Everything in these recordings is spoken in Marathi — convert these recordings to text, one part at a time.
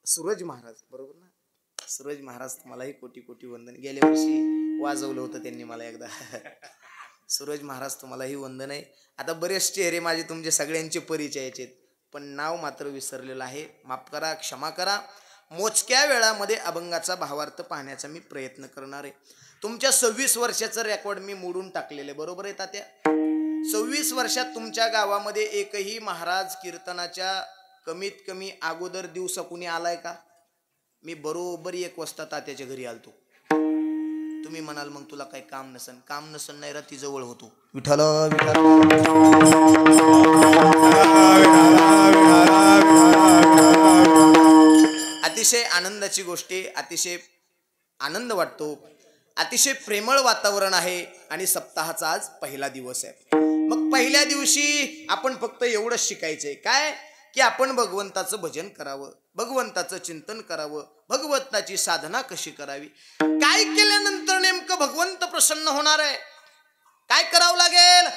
सूरज महाराज, बरोबर ना? सूरज महाराज तुम्हालाही कोटी कोटी वंदन. गेल्या वर्षी वाजवलं होतं त्यांनी मला एकदा. सूरज महाराज तुम्हालाही वंदन आहे. आता बरेच चेहरे माझे तुमचे सगळ्यांचे परिचयाचे आहेत, पण नाव मात्र विसरलेलं आहे. माफ करा, क्षमा करा. मोजक्या वेळामध्ये अभंगाचा भावार्थ पाहण्याचा मी प्रयत्न करणार आहे. तुमच्या 26 वर्षाचं रेकॉर्ड मी मोडून टाकलेलं आहे, बरोबर आहे तात्या? 26 वर्षात तुमच्या गावामध्ये एकही महाराज कीर्तनाच्या कमीत कमी अगोदर दिवसा कुणी आलाय का? मी बरोबर 1 वाजता तात्याच्या घरी आलतो. तुम्ही म्हणाल मग तुला काही काम नसन नाही, रात्री जवळ होतो. विठ्ठल अतिशय आनंदाची गोष्ट आहे, अतिशय आनंद वाटतो, अतिशय प्रेमळ वातावरण आहे आणि सप्ताहाचा आज पहिला दिवस आहे. मग पहिल्या दिवशी आपण फक्त एवढंच शिकायचंय काय, की आपण भगवंताचं भजन करावं, भगवंताचं चिंतन करावं, भगवंताची साधना कशी करावी, काय केल्यानंतर नेमकं भगवंत प्रसन्न होणार आहे, काय करावं लागेल,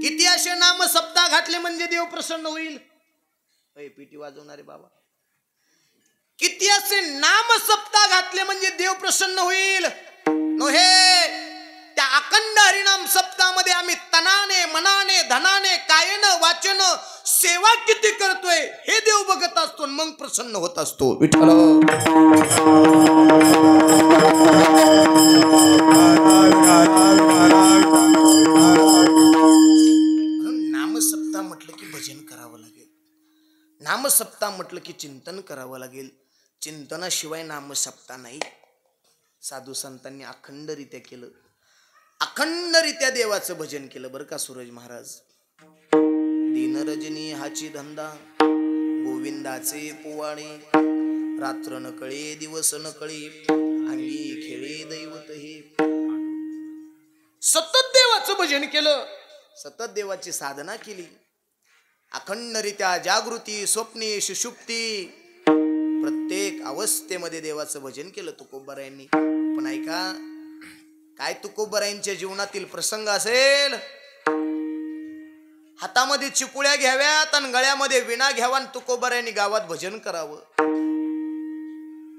किती असे नाम सप्ताह घातले म्हणजे देव प्रसन्न होईल. पीटी वाजवणारे बाबा, किती असे नाम सप्ताह घातले म्हणजे देव प्रसन्न होईल? नोहे, त्या अखंड हरिनाम सप्ताहामध्ये आम्ही तनाने, मनाने, धनाने, कायेनं, वाचन सेवा किती करतोय हे देव बघत असतो, मग प्रसन्न होत असतो. विठ्ठल नामसप्ताह म्हटलं की भजन करावं लागेल, नामसप्ताह म्हटलं की चिंतन करावं लागेल. चिंतनाशिवाय नामसप्ताह नाही. साधू संतांनी अखंडरित्या केलं, अखंडरित्या देवाचं भजन केलं बरं का सूरज महाराज. दिन रजनी हाची धंदा, गोविंदाचे पोवाडे, रात्र न कळे दिवस न कळे, अंगी खेळे दैवत हे. सतत देवाचं भजन केलं, सतत देवाची साधना केली, अखंडरित्या जागृती, स्वप्नी, सुषुप्ती प्रत्येक अवस्थेमध्ये देवाचं भजन केलं तुकोबारायांनी. पण ऐका, काय तुकोबारायांच्या जीवनातील प्रसंग असेल, हातामध्ये चिपुळ्या घ्याव्यात आणि गळ्यामध्ये विणा घ्यावा, तुकोबारायांनी गावात भजन करावं.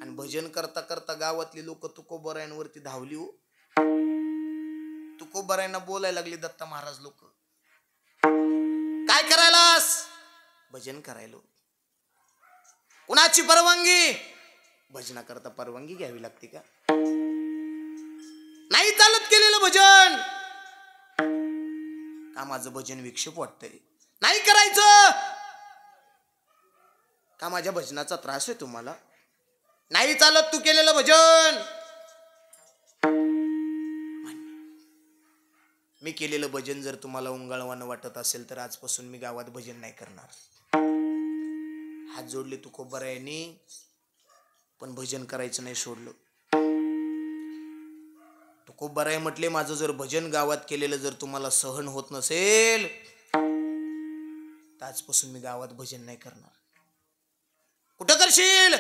आणि भजन करता करता गावातली लोक तुकोबारायांवरती धावली हो. तुकोबारायांना बोलायला लागली दत्ता महाराज लोक, काय करायलास? भजन करायलो. कुणाची परवानगी? भजना करता परवानगी घ्यावी लागते का? नाही चालत केलेलं भजन. का माझं भजन विक्षेप वाटतंय, नाही करायचं का? माझ्या भजनाचा त्रास आहे तुम्हाला? नाही चालत तू केलेलं भजन. मी केलेलं भजन जर तुम्हाला उंगाळवानं वाटत असेल तर आजपासून मी गावात भजन नाही करणार. हात जोडले तुकोबारायांनी, पण भजन करायचं नाही सोडलं. तुकोबाराय म्हटले, माझं जर भजन गावात केलेलं जर तुम्हाला सहन होत नसेल तर आजपासून मी गावात भजन नाही करणार. कुठं करशील?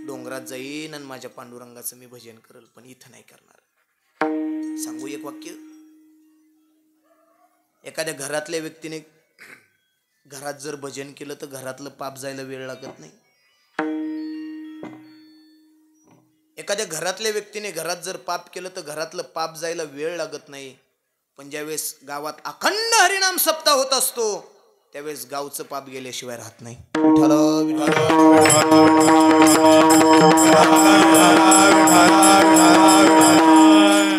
डोंगरात जाईन आणि माझ्या पांडुरंगाचं मी भजन करल, पण इथं नाही करणार. सांगू एक वाक्य, एखाद्या घरातल्या व्यक्तीने घरात जर भजन केलं तर घरातलं पाप जायला वेळ लागत नाही. एखाद्या घरातल्या व्यक्तीने घरात जर पाप केलं तर घरातलं पाप जायला वेळ लागत नाही. पण ज्यावेळेस गावात अखंड हरिनाम सप्ताह होत असतो त्यावेळेस गावचं पाप गेल्याशिवाय राहत नाही.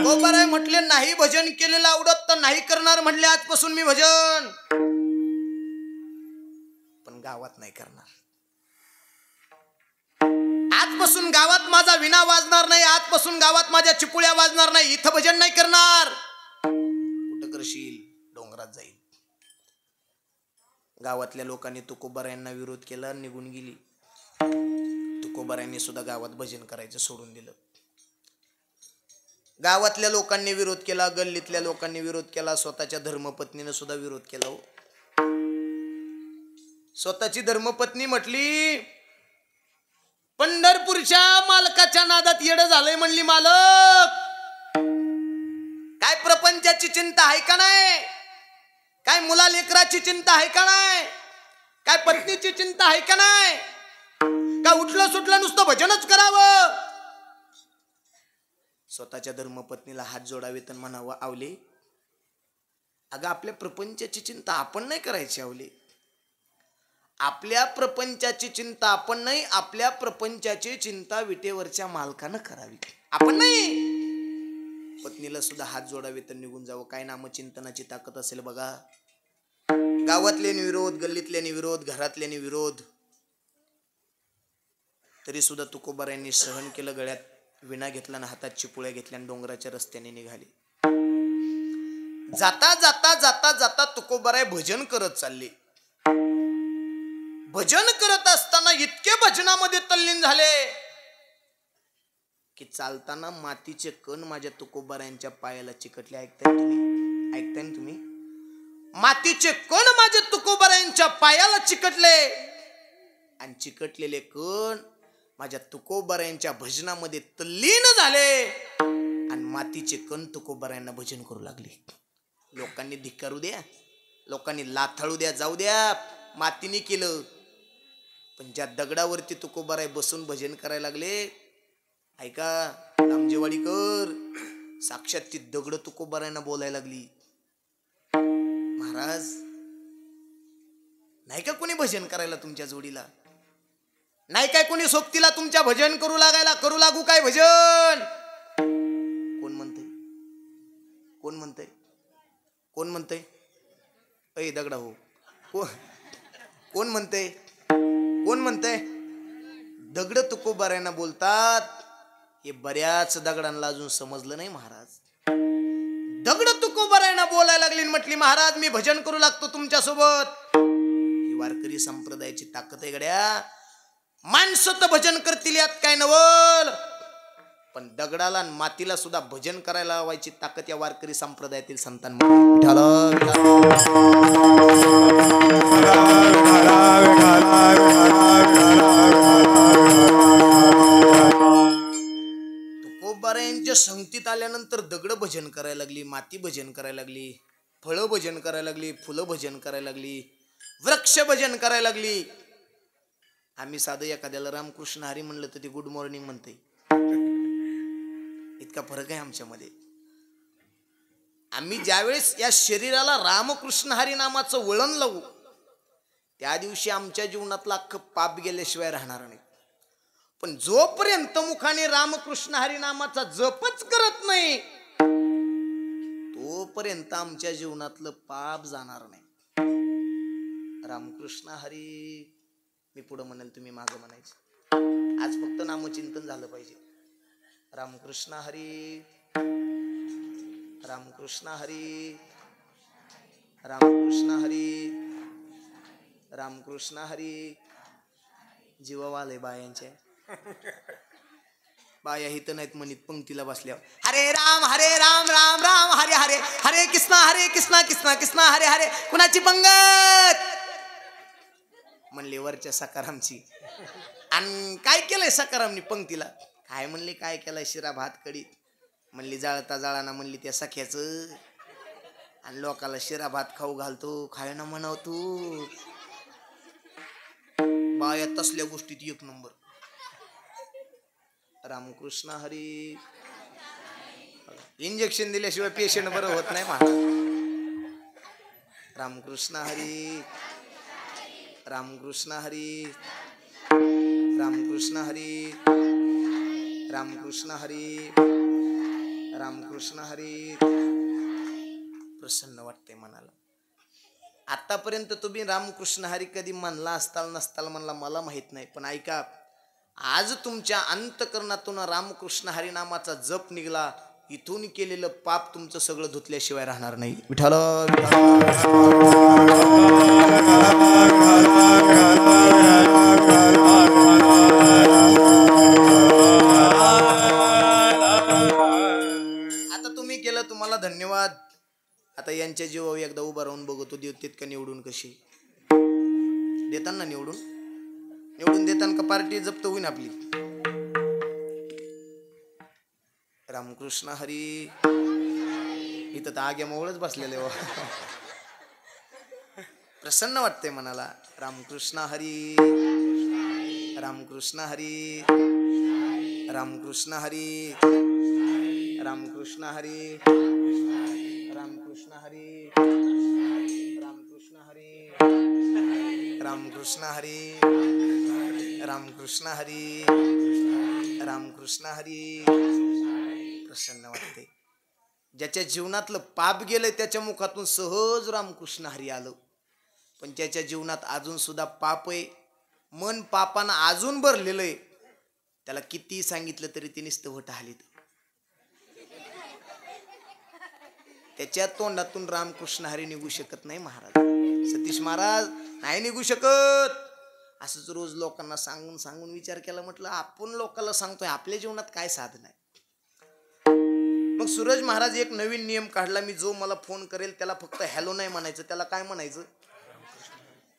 तुकोबाराय म्हटले, नाही भजन केलेलं आवडत तर नाही करणार. म्हटले आजपासून मी भजन, पण गावात नाही करणार. आजपासून गावात माझा विणा वाजणार नाही, आजपासून गावात माझ्या चिपुळ्या वाजणार नाही, इथं भजन नाही करणार. कुठं करशील? डोंगरात जाईल. गावातल्या लोकांनी तुकोबारायांना विरोध केला, निघून गेली. तुकोबारायांनी सुद्धा गावात भजन करायचं सोडून दिलं. गावातल्या लोकांनी विरोध केला, गल्लीतल्या लोकांनी विरोध केला, स्वतःच्या धर्मपत्नीने सुद्धा विरोध केला. स्वतःची धर्मपत्नी म्हटली, पंढरपूरच्या मालकाच्या नादात येडं झालंय म्हणली. मालक, काय प्रपंचाची चिंता आहे का नाही? काय मुला लेकराची चिंता आहे का नाही? काय पत्नीची चिंता आहे का नाही? का उठलं सुटलं नुसतं भजनच करावं? स्वतःच्या धर्मपत्नीला हात जोडावे तर म्हणावं, आवले अगं आपल्या प्रपंचाची चिंता आपण नाही करायची. आवले आपल्या प्रपंचाची चिंता आपण नाही, आपल्या प्रपंचाची चिंता विटेवरच्या मालकानं करावी, आपण नाही. पत्नीला सुद्धा हात जोडावे तर निघून जावं. काय नामचिंतनाची ताकद असेल बघा. गावातले विरोध, गल्लीतले विरोध, घरातले विरोध, तरी सुद्धा तुकोबारायांनी सहन केलं. गळ्यात विणा घेतला ना हातात चिपुळ्या घेतल्या आणि डोंगराच्या रस्त्याने निघाले. जाता जाता जाता जाता तुकोबाराय भजन करत चालले. भजन करत असताना इतके भजनामध्ये तल्लीन झाले की चालताना मातीचे कण माझ्या तुकोबारायांच्या पायाला चिकटले. ऐकताय तुम्ही? ऐकताय ना तुम्ही? मातीचे कण माझ्या तुकोबारायांच्या पायाला चिकटले आणि चिकटलेले कण माझ्या तुकोबारायांच्या भजनामध्ये तल्लीन झाले आणि मातीचे कण तुकोबारायांना भजन करू लागले. लोकांनी धिक्कारू द्या, लोकांनी लाथाळू द्या, जाऊ द्या, मातीने केलं. पण ज्या दगडावरती तुकोबाराय बसून भजन करायला लागले, ऐका रामजेवाडीकर, साक्षात ती दगड तुकोबारायांना बोलायला लागली, महाराज नाही का कोणी भजन करायला तुमच्या जोडीला? नाही काय कोणी सोबतीला तुमच्या भजन करू लागायला? करू लागू काय भजन? कोण म्हणतंय? कोण म्हणतंय? कोण म्हणतंय? ऐ दगडा हो, कोण म्हणतंय? कोण म्हणतंय? दगड तुकोबारायांना बोलतात. हे बऱ्याच दगडांना अजून समजलं नाही महाराज. दगड तुकोबारायांना बोलायला लागली, म्हटली महाराज मी भजन करू लागतो तुमच्या सोबत. ही वारकरी संप्रदायाची ताकद आहे गड्या. माणसं तर भजन करतील यात काय नवल, पण दगडाला आणि मातीला सुद्धा भजन करायला लावायची ताकद या वारकरी संप्रदायातील संतांमध्ये. तुकोबारायांच्या संगतीत आल्यानंतर दगड भजन करायला लागली, माती भजन करायला लागली, फळं भजन करायला लागली, फुलं भजन करायला लागली, वृक्ष भजन करायला लागली. आम्ही साधं एखाद्याला रामकृष्ण हरी म्हणलं तर ते गुड मॉर्निंग म्हणते. इतका फरक आहे आमच्यामध्ये. आम्ही ज्यावेळेस या शरीराला रामकृष्ण हरी नामाचं वळण लावू, त्या दिवशी आमच्या जीवनातलं अख्खं पाप गेल्याशिवाय राहणार नाही. पण जोपर्यंत मुखाने रामकृष्ण हरी नामाचा जपच करत नाही, तोपर्यंत आमच्या जीवनातलं पाप जाणार नाही. रामकृष्ण हरी मी पुढं म्हणाल, तुम्ही मागं म्हणायचं. आज फक्त नामचिंतन झालं पाहिजे. रामकृष्ण हरी, रामकृष्ण हरी, रामकृष्ण हरी, रामकृष्ण हरी. जीवावाले बायांच्या बाया हित नाहीत म्हणीत पंक्तीला बसल्यावर हरे राम राम राम हरे हरे, हरे कृष्णा कृष्णा कृष्णा हरे हरे. कुणाची पंगत म्हणले? वरच्या सकारामची. आणि काय केलंय सकारामनी पंक्तीला? काय म्हणले? काय केलंय? शिरा भात कढीत. म्हणली जाळता जाळाना म्हणली त्या सख्याचं, आणि लोकाला शिरा भात खाऊ घालतो, खाय ना म्हणाव तू. बाया तसल्या गोष्टीत एक नंबर. रामकृष्ण हरी. इंजेक्शन दिल्याशिवाय पेशंट बरं होत नाही महाराज. रामकृष्ण हरी, रामकृष्ण हरी, रामकृष्ण हरी, रामकृष्ण हरी, रामकृष्ण हरी. प्रसन्न वाटते मनाला. आतापर्यंत तुम्ही रामकृष्ण हरी कधी म्हणला असताल नसताल म्हणला मला माहित नाही, पण ऐका, आज तुमच्या अंतकरणातून रामकृष्ण हरी नामाचा जप निघाला, इथून केलेलं पाप तुमचं सगळं धुतल्याशिवाय राहणार नाही. विठ्ठल. आता तुम्ही केलं, तुम्हाला धन्यवाद. आता यांच्या जीवावर एकदा उभा राहून बघतो देवतेत का निवडून. कशी देताना निवडून देताना का पार्टी जप्त होईन आपली. रामकृष्ण हरी. इथं तर आग्या मोवळच बसलेले हो. प्रसन्न वाटते मनाला. रामकृष्ण हरी. रामकृष्ण हरी, रामकृष्ण हरी, रामकृष्ण हरी, रामकृष्ण हरी, रामकृष्ण हरी, रामकृष्ण हरी, रामकृष्ण हरी, रामकृष्ण हरी. प्रसन्न वाटते. ज्याच्या जीवनातलं पाप गेलंय त्याच्या मुखातून सहज रामकृष्ण हरी आलं. पण त्याच्या जीवनात अजून सुद्धा पाप आहे, मन पापानं अजून भरलेलं आहे. त्याला किती सांगितलं तरी ते नुसतं वट हालीत. त्याच्या तोंडातून रामकृष्ण हरी निघू शकत नाही महाराज. सतीश महाराज नाही निघू शकत. असंच रोज लोकांना सांगून सांगून विचार केला, म्हटलं आपण लोकांना सांगतोय, आपल्या जीवनात काय साधन आहे. मग सूरज महाराज एक नवीन नियम काढला. मी जो मला फोन करेल त्याला फक्त हॅलो नाही म्हणायचं, त्याला काय म्हणायचं.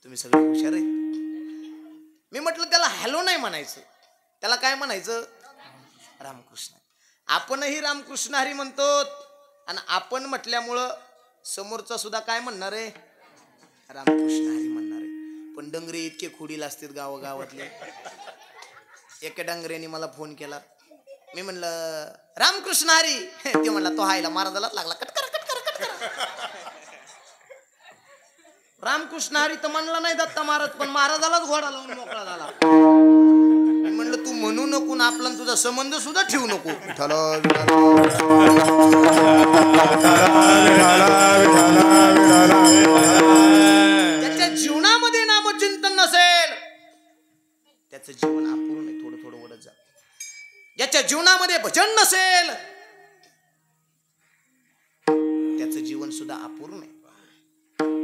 तुम्ही सगळे हुशार आहे. मी म्हटलं त्याला हॅलो नाही म्हणायचं, त्याला काय म्हणायचं, रामकृष्ण. आपणही रामकृष्ण हरी म्हणतो आणि आपण म्हटल्यामुळं समोरचा सुद्धा काय म्हणणार आहे, रामकृष्ण हरी म्हणणार आहे. पण डंगरे इतके खोडील असतात गावागावातले. एका डांगऱ्याने मला फोन केला. मी म्हणलं रामकृष्ण हरी. ते म्हणला तो हायला महाराजालाच लागला. कटकर कटकर कटकर. रामकृष्ण हरी तर म्हणला नाही दत्ता महाराज, पण महाराजालाच घोडा लावून मोकळा झाला. मी म्हणलं तू म्हणू नको ना, आपला तुझा संबंध सुद्धा ठेवू नको. त्याच्या जीवनामध्ये नामचिंतन नसेल त्याचं जीवन अपूर्ण आहे. थोडं थोडं वडत जा. ज्याच्या जीवनामध्ये भजन नसेल त्याचं जीवन सुद्धा अपूर्ण आहे.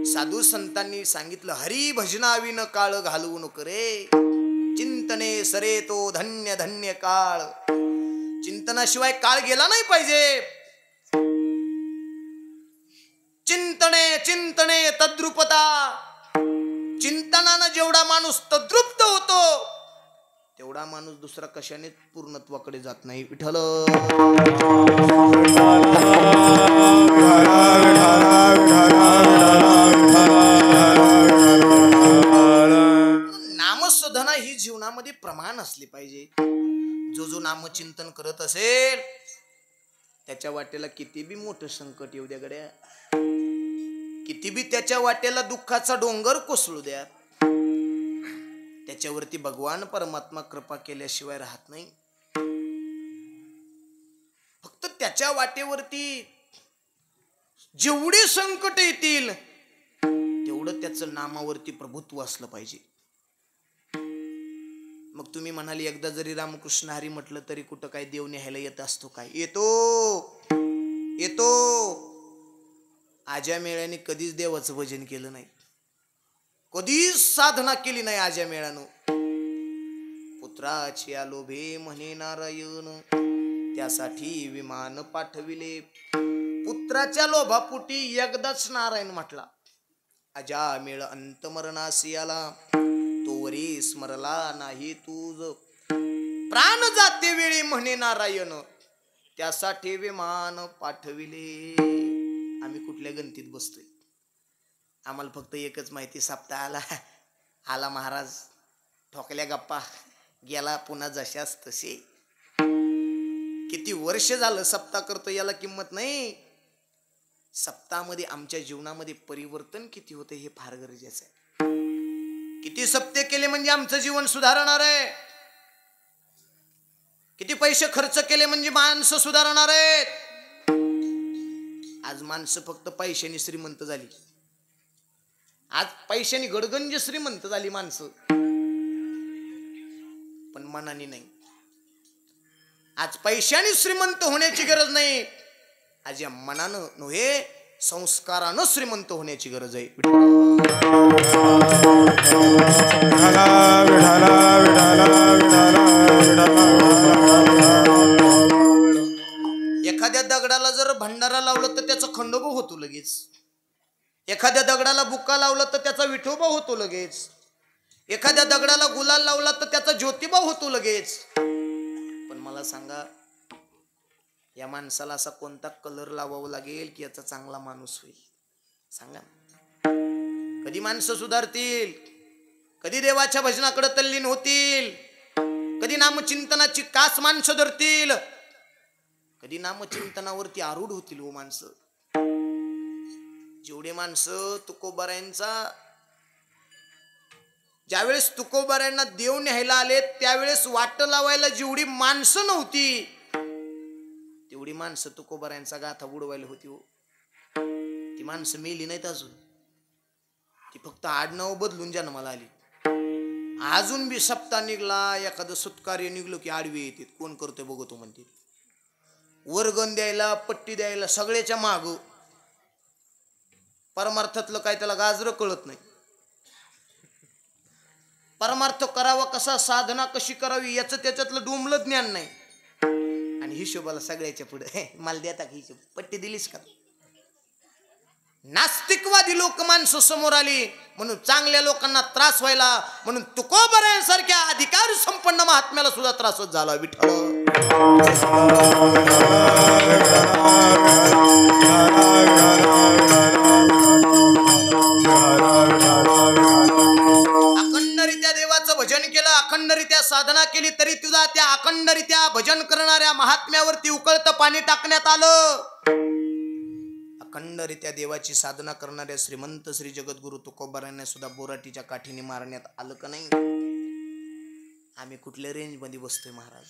साधू संतांनी सांगितलं, हरी भजनाविन काळ घालवू नको रे. चिंतने सरे तो धन्य धन्य काळ. चिंतनाशिवाय काळ गेला नाही पाहिजे. चिंतने चिंतने तद्रुपता. चिंतनानं जेवढा माणूस तद्रुप्त होतो तेवढा माणूस दुसरा कशाने पूर्णत्वाकडे जात नाही. विठ्ठल नामशोधना ही जीवनामध्ये प्रमाण असली पाहिजे. जो जो नामचिंतन करत असेल त्याच्या वाटेला किती बी मोठं संकट येऊ द्या गड्या, किती बी त्याच्या वाटेला दुःखाचा डोंगर कोसळू द्या, त्याच्यावरती भगवान परमात्मा कृपा केल्याशिवाय राहत नाही. फक्त त्याच्या वाटेवरती जेवढे संकट येतील तेवढं त्याचं नामावरती प्रभुत्व असलं पाहिजे. मग तुम्ही म्हणाले एकदा जरी रामकृष्ण हरी म्हटलं तरी कुठं काय देव न्यायला येत असतो काय. येतो येतो. आज्या मेळ्याने कधीच देवाचं भजन केलं नाही, कधीच साधना केली नाही आज्या मेळ्यानं. पुत्राची लोभे म्हणे नारायण, त्यासाठी विमान पाठविले. पुत्राच्या लोभापुटी एकदाच नारायण म्हटला. अजा मेळ अंत मरणासी आला, तोवरी स्मरला नाही तुझ. प्राण जाते वेळी म्हणे नारायण, त्यासाठी विमान पाठविले. आम्ही कुठल्या गणतीत बसतोय, आम्हाला फक्त एकच माहिती, सप्ताह आला आला महाराज, ठोकल्या गप्पा, गेला पुन्हा जशाच तसे. किती वर्ष झालं सप्ताह करतो याला किंमत नाही. सप्ताहामध्ये आमच्या जीवनामध्ये परिवर्तन किती होते हे फार गरजेचं आहे. किती सप्ते केले म्हणजे आमचं जीवन सुधारणार आहे. किती पैसे खर्च केले म्हणजे माणसं सुधारणार आहेत. आज माणसं फक्त पैशाने श्रीमंत झाली. आज पैशाने गडगंज श्रीमंत झाली माणसं, पण मनाने नाही. आज पैशाने श्रीमंत होण्याची गरज नाही, आज या मनानं नव्हे संस्कारानं श्रीमंत होण्याची गरज आहे. एखाद्या दगडाला जर भंडारा लावलं तर त्याचा खंडोबा होतो लगेच. एखाद्या दगडाला बुक्का लावला तर त्याचा विठोबा होतो लगेच. एखाद्या दगडाला गुलाल लावला तर त्याचा ज्योतिबा होतो लगेच. पण मला सांगा, या माणसाला असा कोणता कलर लावावा लागेल की याचा चांगला माणूस होईल? सांगा. कधी माणसं सुधारतील? कधी देवाच्या भजनाकडे तल्लीन होतील, कधी नामचिंतनाची कास माणसं धरतील, कधी नामचिंतनावरती आरूढ होतील हो माणसं. जेवढे माणसं तुकोबारायांचा ज्यावेळेस तुकोबारायांना देव न्यायला आले त्यावेळेस वाट लावायला जेवढी माणसं नव्हती तेवढी माणसं तुकोबारायांचा गाथा बुडवायला होती हो. ती माणसं मेली नाहीत अजून, ती फक्त आडनाव बदलून जन्माला आली. अजून बी सप्ताह निघला, एखादं सत्कार्य निघलो की आडवी येते, कोण करतोय बघतो म्हणते. वर्गण द्यायला, पट्टी द्यायला सगळ्याच्या माग. परमार्थातलं काय त्याला गाजरं कळत नाही. परमार्थ करावा कसा, साधना कशी करावी याचं त्याच्यातलं डोंबलं ज्ञान नाही. आणि हिशोबाला सगळ्याच्या पुढे मला देता की हिशोब, पट्टी दिलीस का. नास्तिकवादी लोक माणसं समोर आली म्हणून चांगल्या लोकांना त्रास व्हायला, म्हणून तुकोबारायांसारख्या अधिकार संपन्न महात्म्याला सुद्धा त्रासच झाला. विठ्ठल अखंडरित्या देवाचं भजन केलं, अखंडरित्या साधना केली, तरी तुझा त्या अखंडरित्या भजन करणाऱ्या महात्म्यावरती उकळतं पाणी टाकण्यात आलं. अखंडरित्या देवाची साधना करणाऱ्या श्रीमंत श्री जगद्गुरु तुकोबारायांना सुद्धा बोराटीच्या काठीने मारण्यात आलं का नाही. आम्ही कुठल्या रेंज मध्ये बसतोय महाराज.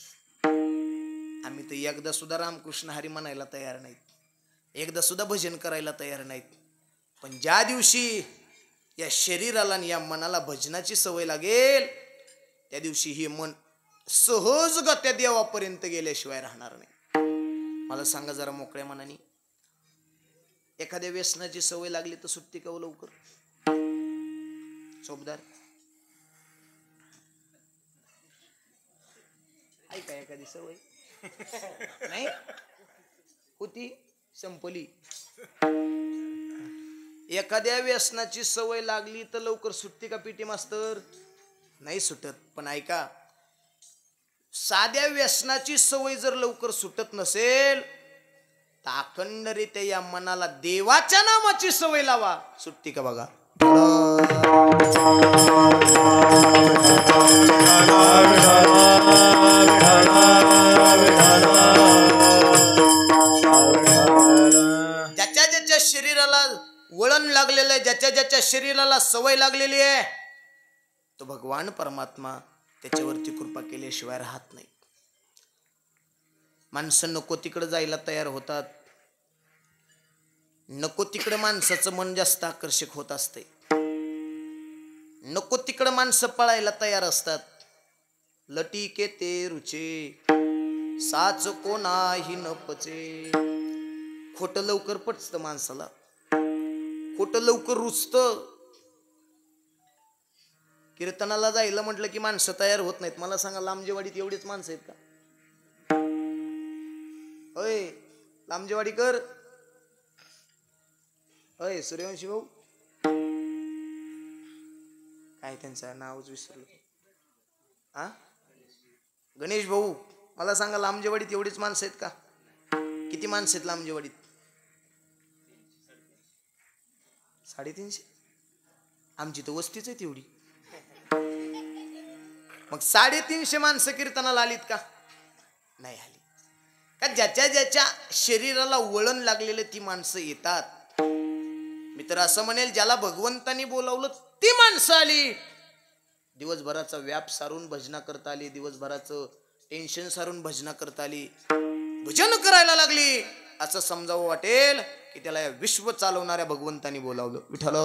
आम्ही तर एकदा सुद्धा रामकृष्ण हरी म्हणायला तयार नाहीत, एकदा सुद्धा भजन करायला तयार नाहीत. पण ज्या दिवशी या शरीराला आणि या मनाला भजनाची सवय लागेल त्या दिवशी हे मन सहजगत्या देवापर्यंत गेल्याशिवाय राहणार नाही. मला सांगा जरा मोकळ्या मनाने, एखाद्या व्यसनाची सवय लागली तर सुटते का लवकर. सोबदार ऐका, एखादी सवय नाही होती संपली. एखाद्या व्यसनाची सवय लागली तर लवकर सुटते का पीटी मास्तर. नाही सुटत. पण ऐका, साध्या व्यसनाची सवय जर लवकर सुटत नसेल तर अखंडरित्या या मनाला देवाच्या नामाची सवय लावा, सुटती का बघा. ज्याच्या ज्याच्या शरीराला वळण लागलेलं आहे, ज्याच्या ज्याच्या शरीराला सवय लागलेली आहे, तो भगवान परमात्मा त्याच्यावरती कृपा केल्याशिवाय राहत नाही. माणसं नको तिकडे जायला तयार होतात, नको तिकडे माणसाचं मन जास्त आकर्षक होत असते, नको तिकडे माणसं पळायला तयार असतात. लटीके ते रुचे साच कोणाही न पचे. खोटं लवकर पटतं माणसाला, खोटं लवकर रुचतं. कीर्तनाला जायला म्हटलं की माणसं तयार होत नाहीत. मला सांगा, लांबजेवाडीत एवढीच माणसं आहेत का. अय लांबजेवाडीकर, अय सूर्यवंशी भाऊ, काय त्यांचं नावच विसरलं, हा गणेश भाऊ, मला सांगा लांबजेवाडीत एवढीच माणसं आहेत का. किती माणसं आहेत लांबजेवाडीत. 350. आमची तर वस्तीच आहे तेवढी. मग 350 माणसं कीर्तनाला आलीत का. नाही आली. का ज्याच्या ज्याच्या शरीराला वळण लागलेले ती माणसं येतात. मी तर असं म्हणेल, ज्याला भगवंतानी बोलावलं ती माणसं आली. दिवसभराचा व्याप सारून भजना करता आली, दिवसभराचं टेन्शन सारून भजना करता आली, भजन करायला लागली, असं समजावं वाटेल की त्याला या विश्व चालवणाऱ्या भगवंतानी बोलावलं. विठ्ठल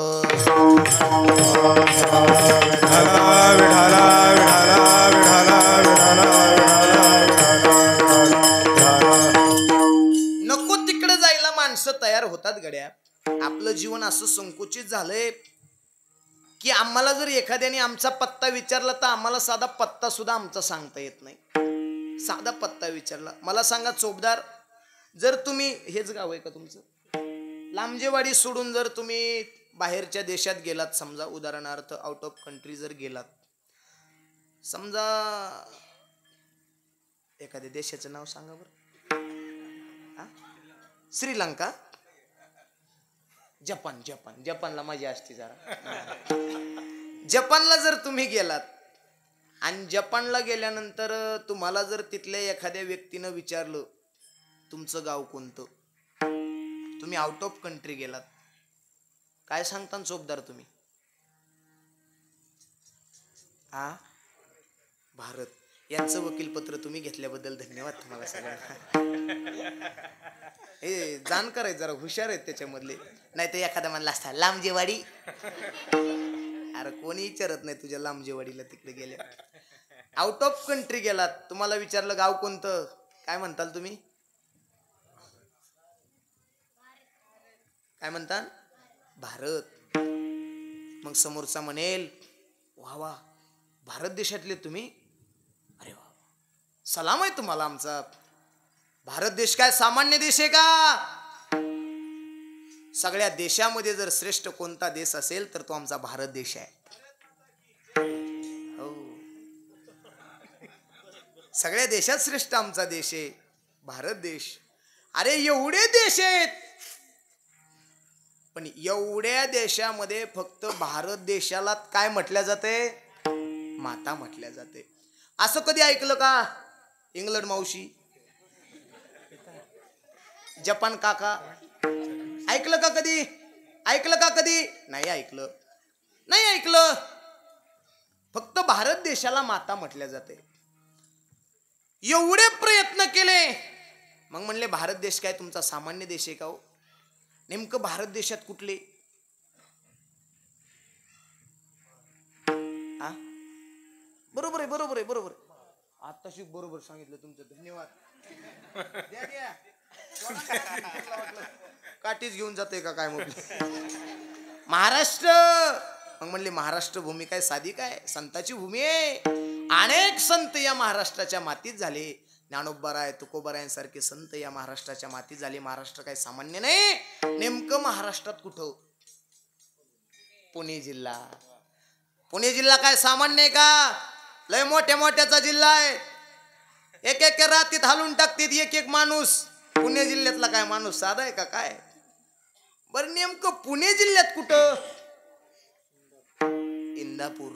नको तिकडे जायला माणसं तयार होतात गड्या. आपलं जीवन असं संकुचित झालंय की आम्हाला जर एखाद्याने आमचा पत्ता विचारला तर आम्हाला साधा पत्ता सुद्धा आमचा सांगता येत नाही. साधा पत्ता विचारला, मला सांगा चोपदार, जर तुम्ही, हेच गाव आहे का तुमचं, लांबजेवाडी सोडून जर तुम्ही बाहेरच्या देशात गेलात, समजा उदाहरणार्थ आउट ऑफ कंट्री जर गेलात, समजा एखाद्या देशाचं नाव सांगा बरं. श्रीलंका, जपान. जपानला मजा असते जरा. जपानला जर तुम्ही गेलात आणि जपानला गेल्यानंतर तुम्हाला जर तिथल्या एखाद्या व्यक्तीनं विचारलं तुमचं गाव कोणतं, तुम्ही आउट ऑफ कंट्री गेलात, काय सांगता चोपदार तुम्ही? भारत. यांचं वकीलपत्र तुम्ही घेतल्याबद्दल धन्यवाद तुम्हाला सगळ्यांना. हे जाणकार आहेत, जरा हुशार आहेत त्याच्यामधले. नाही तर एखादा म्हणला असता लांबजेवाडी, अरे कोणी विचारत नाही तुझ्या लांबजेवाडीला तिकडे गेल्या. आउट ऑफ कंट्री गेलात, तुम्हाला विचारलं गाव कोणतं, काय म्हणताल तुम्ही? काय म्हणता? भारत. मग समोरचा म्हणेल वा वा भारत देशातले तुम्ही, अरे वा सलाम आहे तुम्हाला आमचा. भारत देश काय सामान्य देश आहे का? सगळ्या देशामध्ये जर श्रेष्ठ कोणता देश असेल तर तो आमचा भारत देश आहे. हो, सगळ्या देशात श्रेष्ठ आमचा देश आहे भारत देश. अरे एवढे देश आहेत, पण एवढ्या देशामध्ये फक्त भारत देशाला काय म्हटल्या जाते? माता म्हटल्या जाते. असं कधी ऐकलं का? इंग्लंड मावशी, जपान काका, ऐकलं का कधी? ऐकलं का कधी? नाही ऐकलं, नाही ऐकलं. फक्त भारत देशाला माता म्हटल्या जाते. एवढे प्रयत्न केले, मग म्हणले भारत देश काय तुमचा सामान्य देश आहे का हो? नेमकं भारत देशात कुठले? बरोबर आहे, बरोबर आहे, बरोबर आहे. आताशी बरोबर सांगितलं तुमचं, धन्यवाद. काठीच घेऊन जाते का काय म्हटलं? महाराष्ट्र. मग म्हणले महाराष्ट्र भूमी काय साधी काय, संताची भूमी आहे. अनेक संत या महाराष्ट्राच्या मातीत झाले. ज्ञानोबाराय, तुकोबारायांसारखे संत या महाराष्ट्राच्या मातीत झाले. महाराष्ट्र काय सामान्य नाही. नेमकं महाराष्ट्रात कुठं? पुणे जिल्हा. पुणे जिल्हा काय सामान्य आहे का? लय मोठ्या मोठ्याचा जिल्हा आहे. एक एक रातीत हालून टाकतात एक एक माणूस. पुणे जिल्ह्यातला काय माणूस साधा आहे का काय? बरं नेमकं पुणे जिल्ह्यात कुठं? इंदापूर.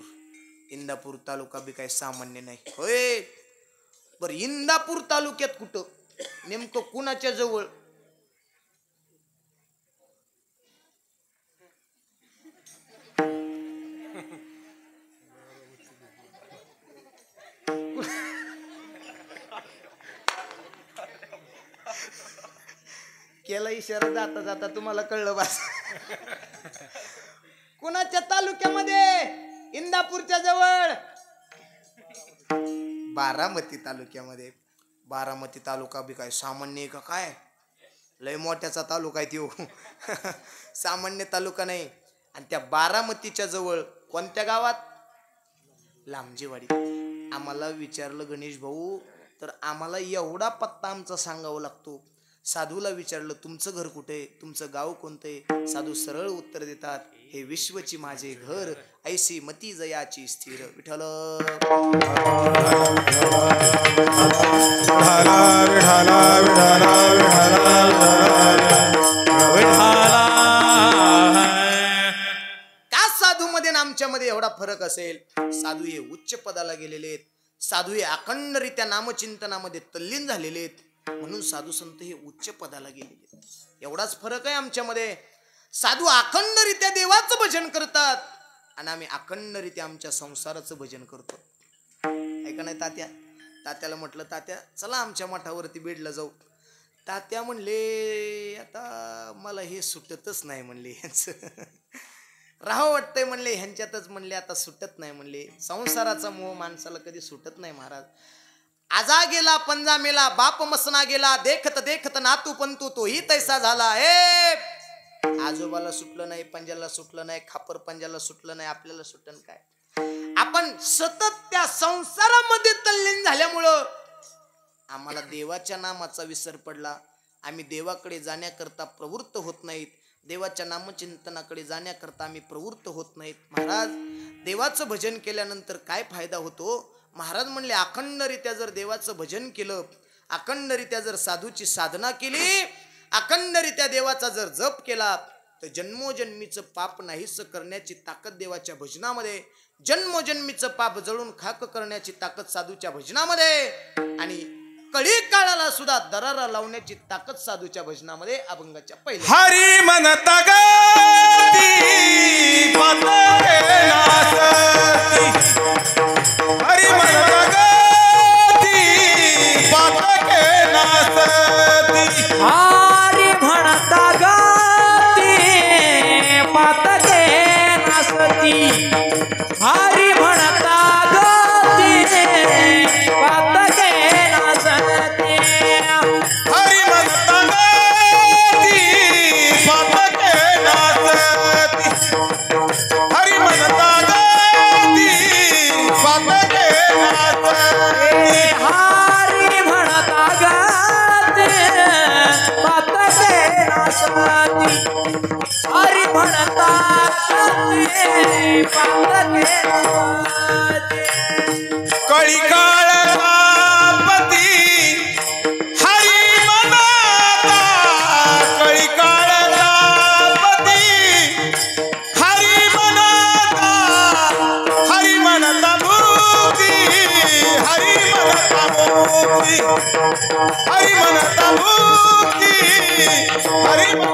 इंदापूर तालुका बी काय सामान्य नाही होय. बरं इंदापूर तालुक्यात कुठं? नेमकं कुणाच्या जवळ? केला इशारा जाता जाता, तुम्हाला कळलं बस. कुणाच्या तालुक्यामध्ये? इंदापूरच्या जवळ. बारामती तालुक्यामध्ये. बारामती तालुका बी काय सामान्य आहे का काय? लय मोठ्याचा तालुका आहे तो. सामान्य तालुका नाही. आणि त्या बारामतीच्या जवळ कोणत्या गावात? लांबजेवाडी. आम्हाला विचारलं गणेश भाऊ तर आम्हाला एवढा पत्ता आमचा सांगावा लागतो. साधूला विचारलं तुमचं घर कुठे, तुमचं गाव कोणते, साधू सरळ उत्तर देतात, हे विश्वची माझे घर, ऐसी मती जयाची स्थिर. विठ्ठल का साधू मध्ये आमच्यामध्ये एवढा फरक असेल? साधू हे उच्च पदाला गेलेले आहेत. साधू हे अखंडरित्या नामचिंतनामध्ये तल्लीन झालेले आहेत. म्हणून साधू संत हे उच्च पदाला गेलेले. एवढाच फरक आहे आमच्यामध्ये. साधू अखंडरित्या देवाचं भजन करतात आणि आम्ही अखंडरित्या आमच्या संसाराचं भजन करतो. ऐका नाही तात्या? तात्याला म्हटलं तात्या चला आमच्या मठावरती बेडला जाऊ. तात्या म्हणले आता मला हे सुटतच नाही म्हणले, ह्यांचं राहावं वाटतंय म्हणले ह्यांच्यातच. म्हणले आता सुटत नाही म्हणले. संसाराचा मोह माणसाला कधी सुटत नाही महाराज. आजा गेला पंजा मेला, बाप मसना गेला, देखत देखत नातू पंतू तोही तैसा झाला. हे आजोबाला सुटलं नाही, पंजाला सुटलं नाही, खापर पंजाला सुटलं नाही, आपल्याला सुटन काय? आपण सतत त्या संसारामध्ये तल्लीन झाल्यामुळं आम्हाला देवाच्या नामाचा विसर पडला. आम्ही देवाकडे जाण्याकरता प्रवृत्त होत नाहीत. देवाच्या नामचिंतनाकडे जाण्याकरता आम्ही प्रवृत्त होत नाहीत. महाराज देवाचं भजन केल्यानंतर काय फायदा होतो? महाराज म्हणले अखंडरित्या जर देवाचं भजन केलं, अखंडरित्या जर साधूची साधना केली, अखंडरित्या देवाचा जर जप केला, तर जन्मोजन्मीचं पाप नाहीस करण्याची ताकद देवाच्या भजनामध्ये, जन्मोजन्मीचं पाप जळून खाक करण्याची ताकद साधूच्या भजनामध्ये, आणि कळी काळाला सुद्धा दरारा लावण्याची ताकद साधूच्या भजनामध्ये अभंगाच्या पहिले. हरी म्हणता गती हरी म्हणता गती पातके नासती हरी म्हणता गती पातके नासती हरी म्हणता गती पातके नासती हरी म्हणता गती पातके नासती हरी म्हणता गती पातके नासती हरी म्हणता गती पातके नासती हरी म्हणता गती पातके नासती कळी काळ कापती हरी म्हणता कळी काळ कापती हरी म्हणता भूती हरी म्हणता भूती हरी म्हणता भूती हरी म्हणता भूती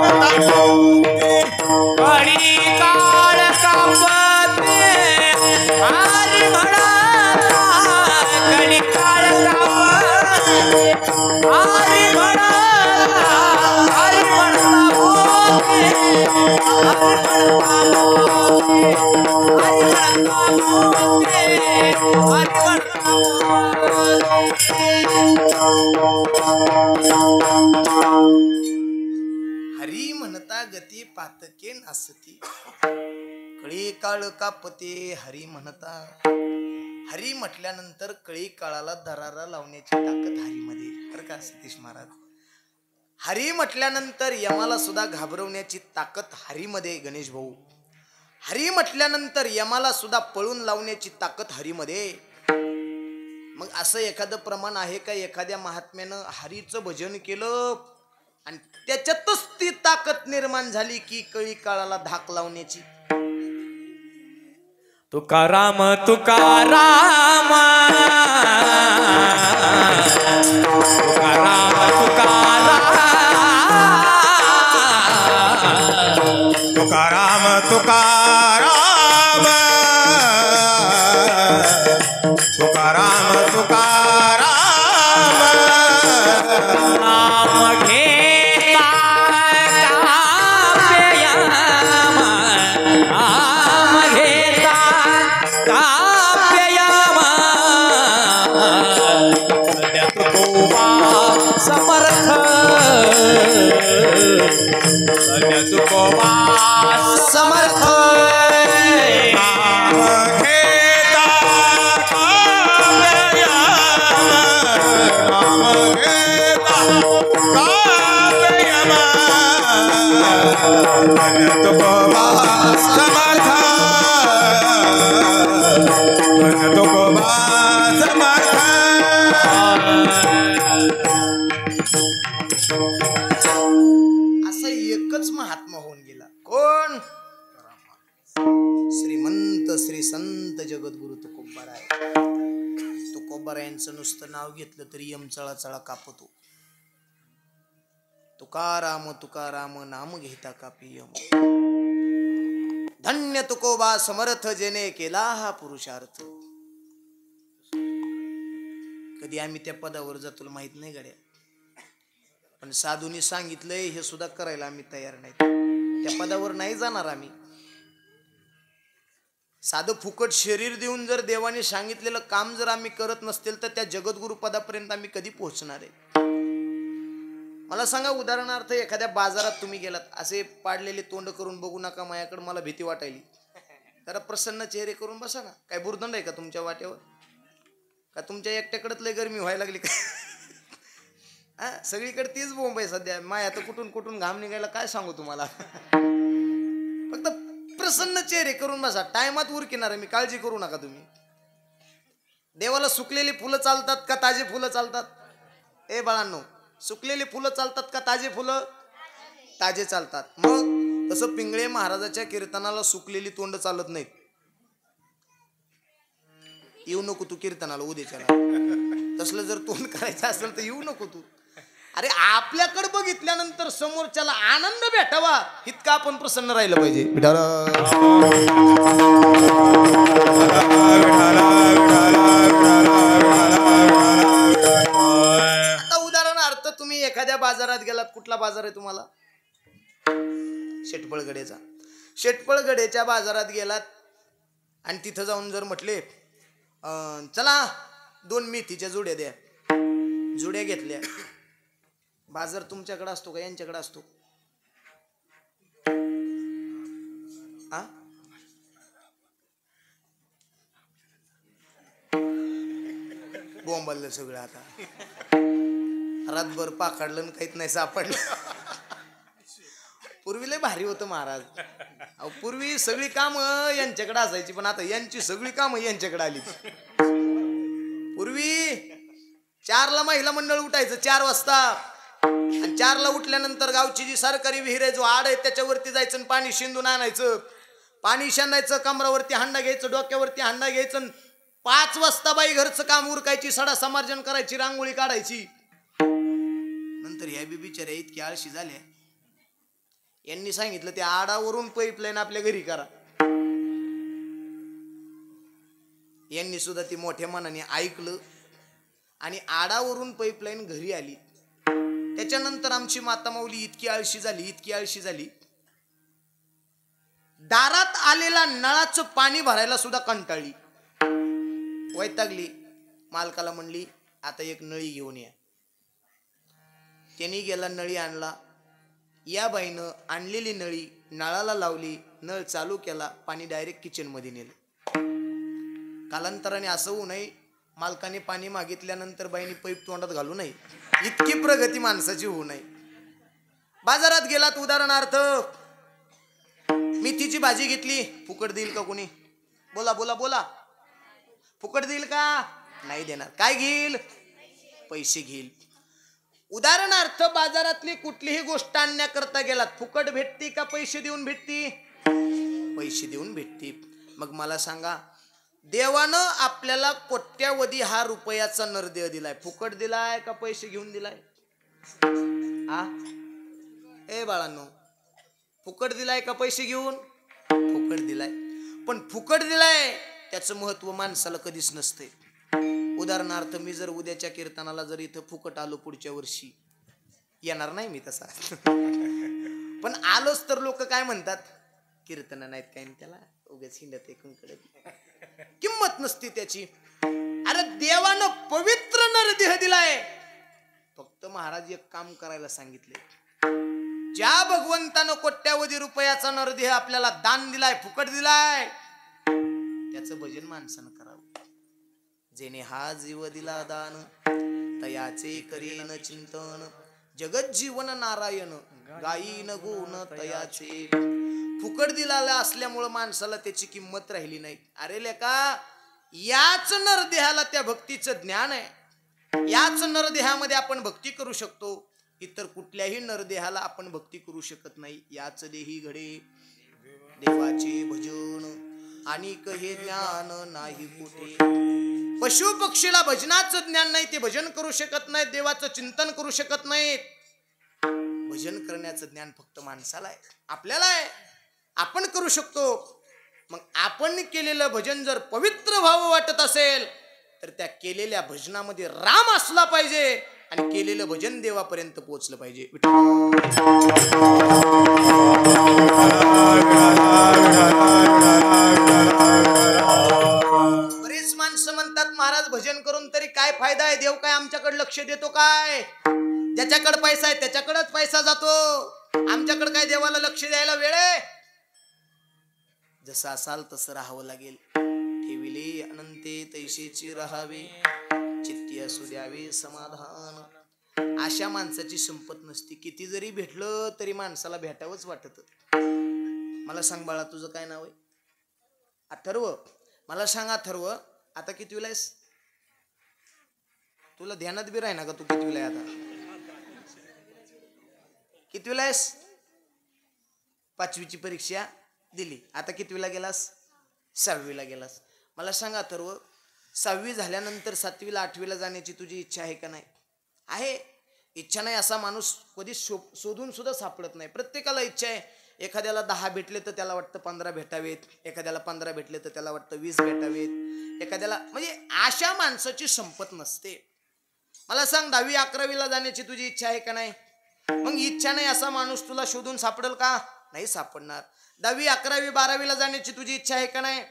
कळी काळ कापते हरी म्हणता कळी काळ कापते हरी म्हणता हरी म्हणता बोलते हरी म्हणता बोलते हरी म्हणता बोलते हरी म्हणता हरी म्हणता गती पातके नासती कळी काळ कापते हरी म्हणता. हरी म्हटल्यानंतर कळी काळाला दरारा लावण्याची ताकद हरीमध्ये. बरं का सतीश महाराज, हरी म्हटल्यानंतर यमाला सुद्धा घाबरवण्याची ताकद हरीमध्ये. गणेश भाऊ, हरी म्हटल्यानंतर यमाला सुद्धा पळून लावण्याची ताकद हरीमध्ये. मग असं एखादं प्रमाण आहे का एखाद्या महात्म्यानं हरीचं भजन केलं आणि त्याच्यातच ती ताकद निर्माण झाली की कळी काळाला धाक लावण्याची? तुकाराम तुकाराम तुकाराम तुकाराम तुकाराम तुकाराम तुकाराम नाम घेता काव्ययम नाम घेता काव्ययम तुकोबा समर्थ तुकोबा समर्थ नाम घेता काव्ययम नाम घेता काव्ययम तुकोबा समर्थ तुकोबा समर्थ. असं एकच महात्मा होऊन गेला. कोण? श्रीमंत श्री संत जगद्गुरु तुकोबाराय. तुकोबारायांचं नुसतं नाव घेतलं तरी यम चळा कापतो. तुकाराम तुकाराम नाम घेता कापी यम. धन्य तुकोबा समर्थ जेने केला हा पुरुषार्थ. कधी आम्ही त्या पदावर जातो माहित नाही गड्या, पण साधूंनी सांगितलंय हे सुद्धा करायला आम्ही तयार नाही. त्या पदावर नाही जाणार आम्ही. साधं फुकट शरीर देऊन जर देवाने सांगितलेलं काम जर आम्ही करत नसतील तर त्या जगद्गुरु पदापर्यंत आम्ही कधी पोहोचणार आहे? मला सांगा, उदाहरणार्थ एखाद्या बाजारात तुम्ही गेलात, असे पाडलेले तोंड करून बघू नका माझ्याकडे, मला भीती वाटायली. जरा प्रसन्न चेहरे करून बसा ना. काय बुरदंड आहे का तुमच्या वाट्यावर? का तुमच्या एकट्याकडेच लय गरमी व्हायला लागली का? हा, सगळीकडे तीच बोंब आहे सध्या. माया तर कुठून कुठून घाम निघायला काय सांगू तुम्हाला. फक्त प्रसन्न चेहरे करून बसा. टायमात उरकिणार आहे मी, काळजी करू नका तुम्ही. देवाला सुकलेली फुलं चालतात का ताजे फुलं चालतात? ए बाळांनो, सुकलेली फुलं चालतात का ताजे फुलं? ताजे चालतात. मग तसं पिंगळे महाराजाच्या कीर्तनाला सुकलेली तोंड चालत नाहीत. येऊ नको तू कीर्तनाला उद्याच्याला. तसलं जर तोंड करायचं असेल तर येऊ नको तू. अरे आपल्याकडे बघितल्यानंतर समोरच्याला आनंद भेटावा इतका आपण प्रसन्न राहिलं पाहिजे. आता उदाहरणार्थ तुम्ही एखाद्या बाजारात गेलात. कुठला बाजार आहे तुम्हाला? शेटपळगडेचा. शेटपळगडेच्या बाजारात गेलात आणि तिथं जाऊन जर म्हटले चला 2 मेथीच्या जुड्या द्या. जुड्या घेतल्या. बाजार तुमच्याकडे असतो का यांच्याकडे असतो? आ बोंबललं सगळं. आता रातभर पाखडलं काहीच नाही सापडलं. पूर्वी लय भारी होतं महाराज. पूर्वी सगळी कामं यांच्याकडे असायची पण आता यांची सगळी कामं यांच्याकडे आली. पूर्वी 4ला महिला मंडळ उठायचं 4 वाजता आणि 4ला उठल्यानंतर गावची जी सरकारी विहीर आहे जो आड आहे त्याच्यावरती जायचं आणि पाणी शिंदून आणायचं. पाणी शेंदायचं, कमरावरती हांडा घ्यायचं, डोक्यावरती हांडा घ्यायचं. 5 वाजता बाई घरचं काम उरकायची, सडा समार्जन करायची, रांगोळी काढायची. नंतर ह्या बिचाऱ्या इतक्या आळशी झाल्या. यांनी सांगितलं त्या आडावरून पाईपलाईन आपल्या घरी करा. यांनी सुद्धा ती मोठ्या मनाने ऐकलं आणि आडावरून पाईपलाईन घरी आली. त्याच्यानंतर आमची माता माऊली इतकी आळशी झाली दारात आलेला नळाचं पाणी भरायला सुद्धा कंटाळली. वैतागली. मालकाला म्हणली आता एक नळी घेऊन या. त्यांनी गेला, नळी आणला. या बाईनं आणलेली नळी नळाला लावली, नळ चालू केला, पाणी डायरेक्ट किचन मध्ये नेलं. कालांतराने असं होऊ नये मालकाने पाणी मागितल्यानंतर बाईने पाईप तोंडात घालू नये. इतकी प्रगती माणसाची होऊ नये. बाजारात गेलात उदाहरणार्थ मेथीची भाजी घेतली. फुकट देईल का कोणी? बोला बोला बोला. फुकट देईल का? नाही देणार. काय घेईल? पैसे घेईल. उदाहरणार्थ बाजारातली कुठलीही गोष्ट आणण्याकरता गेलात, फुकट भेटती का पैसे देऊन भेटती? पैसे देऊन भेटती. मग मला सांगा, देवानं आपल्याला कोट्यावधी हा रुपयाचा नरदेह दिलाय. फुकट दिलाय का पैसे घेऊन दिलाय? ए बाळांनो, फुकट दिलाय का पैसे घेऊन? फुकट दिलाय. पण फुकट दिलाय त्याचं महत्व माणसाला कधीच नसते. उदाहरणार्थ मी जर उद्याच्या कीर्तनाला जर इथं फुकट आलो, पुढच्या वर्षी येणार नाही मी तसा. पण आलोच तर लोक काय म्हणतात, कीर्तन नाहीत काय त्याला, उगाच हिंडत एकूणकडे. किंमत नसती त्याची. अरे देवानं पवित्र नरदेह दिलाय. फक्त महाराज एक काम करायला सांगितले. ज्या भगवंतानं कोट्यावधी रुपयाचा नरदेह आपल्याला दान दिलाय, फुकट दिलाय, त्याचं भजन माणसानं करावं. जेने हा जीव दिला दान तयाचे करीन चिंतन. जगत जीवन नारायण गायीन गुण तयाचे. फुकट दिलेला असल्यामुळं माणसाला त्याची किंमत राहिली नाही. अरे लेका, याच नरदेहाला त्या भक्तीचं ज्ञान आहे. याच नरदेहामध्ये आपण भक्ती करू शकतो. इतर कुठल्याही नरदेहाला आपण भक्ती करू शकत नाही. याच देही घडे देवाचे भजन आणि हे ज्ञान नाही कुठे. पशु पक्षीला भजनाचं ज्ञान नाही, ते भजन करू शकत नाहीत, देवाचं चिंतन करू शकत नाहीत. भजन करण्याचं ज्ञान फक्त माणसाला आहे, आपल्याला आहे. आपण करू शकतो. मग आपण केलेलं भजन जर पवित्र व्हावं वाटत असेल तर त्या केलेल्या भजनामध्ये राम असला पाहिजे आणि केलेलं भजन देवापर्यंत पोहोचलं पाहिजे. बरेच माणसं म्हणतात महाराज भजन करून तरी काय फायदा आहे, देव काय आमच्याकडे लक्ष देतो काय? ज्याच्याकडे पैसा आहे त्याच्याकडेच पैसा जातो. आमच्याकडे काय देवाला लक्ष द्यायला वेळ आहे? जसं असाल तसं राहावं लागेल. ठेविले अनंते तैसेची राहावे, चित्ती असू द्यावे समाधान. अशा माणसाची संपत नसती. किती जरी भेटलं तरी माणसाला भेटावंच वाटत. मला सांग बाळा, तुझं काय नाव आहे? अथर्व. मला सांग अथर्व, आता कितवीला आहेस? तुला ध्यानात बी राही ना का तू कितवीला आहे? आता कितवीला आहेस? 5वीची परीक्षा दिली. आता कितवीला गेलास? 6वीला गेलास. मला सांगा अथर्व, 6वी झाल्यानंतर 7वीला 8वीला जाण्याची तुझी इच्छा आहे का नाही? आहे. इच्छा नाही असा माणूस कधी शोधून सुद्धा सापडत नाही. प्रत्येकाला इच्छा आहे. एखाद्याला 10 भेटले तर त्याला वाटतं 15 भेटावेत, एखाद्याला 15 भेटले तर त्याला वाटतं 20 भेटावेत, एखाद्याला म्हणजे अशा माणसाची संपत नसते. मला सांग 10वी 11वीला जाण्याची तुझी इच्छा आहे का नाही? मग इच्छा नाही असा माणूस तुला शोधून सापडेल का? नाही सापडणार. 10वी 11वी 12वीला जाण्याची तुझी इच्छा आहे का नाही?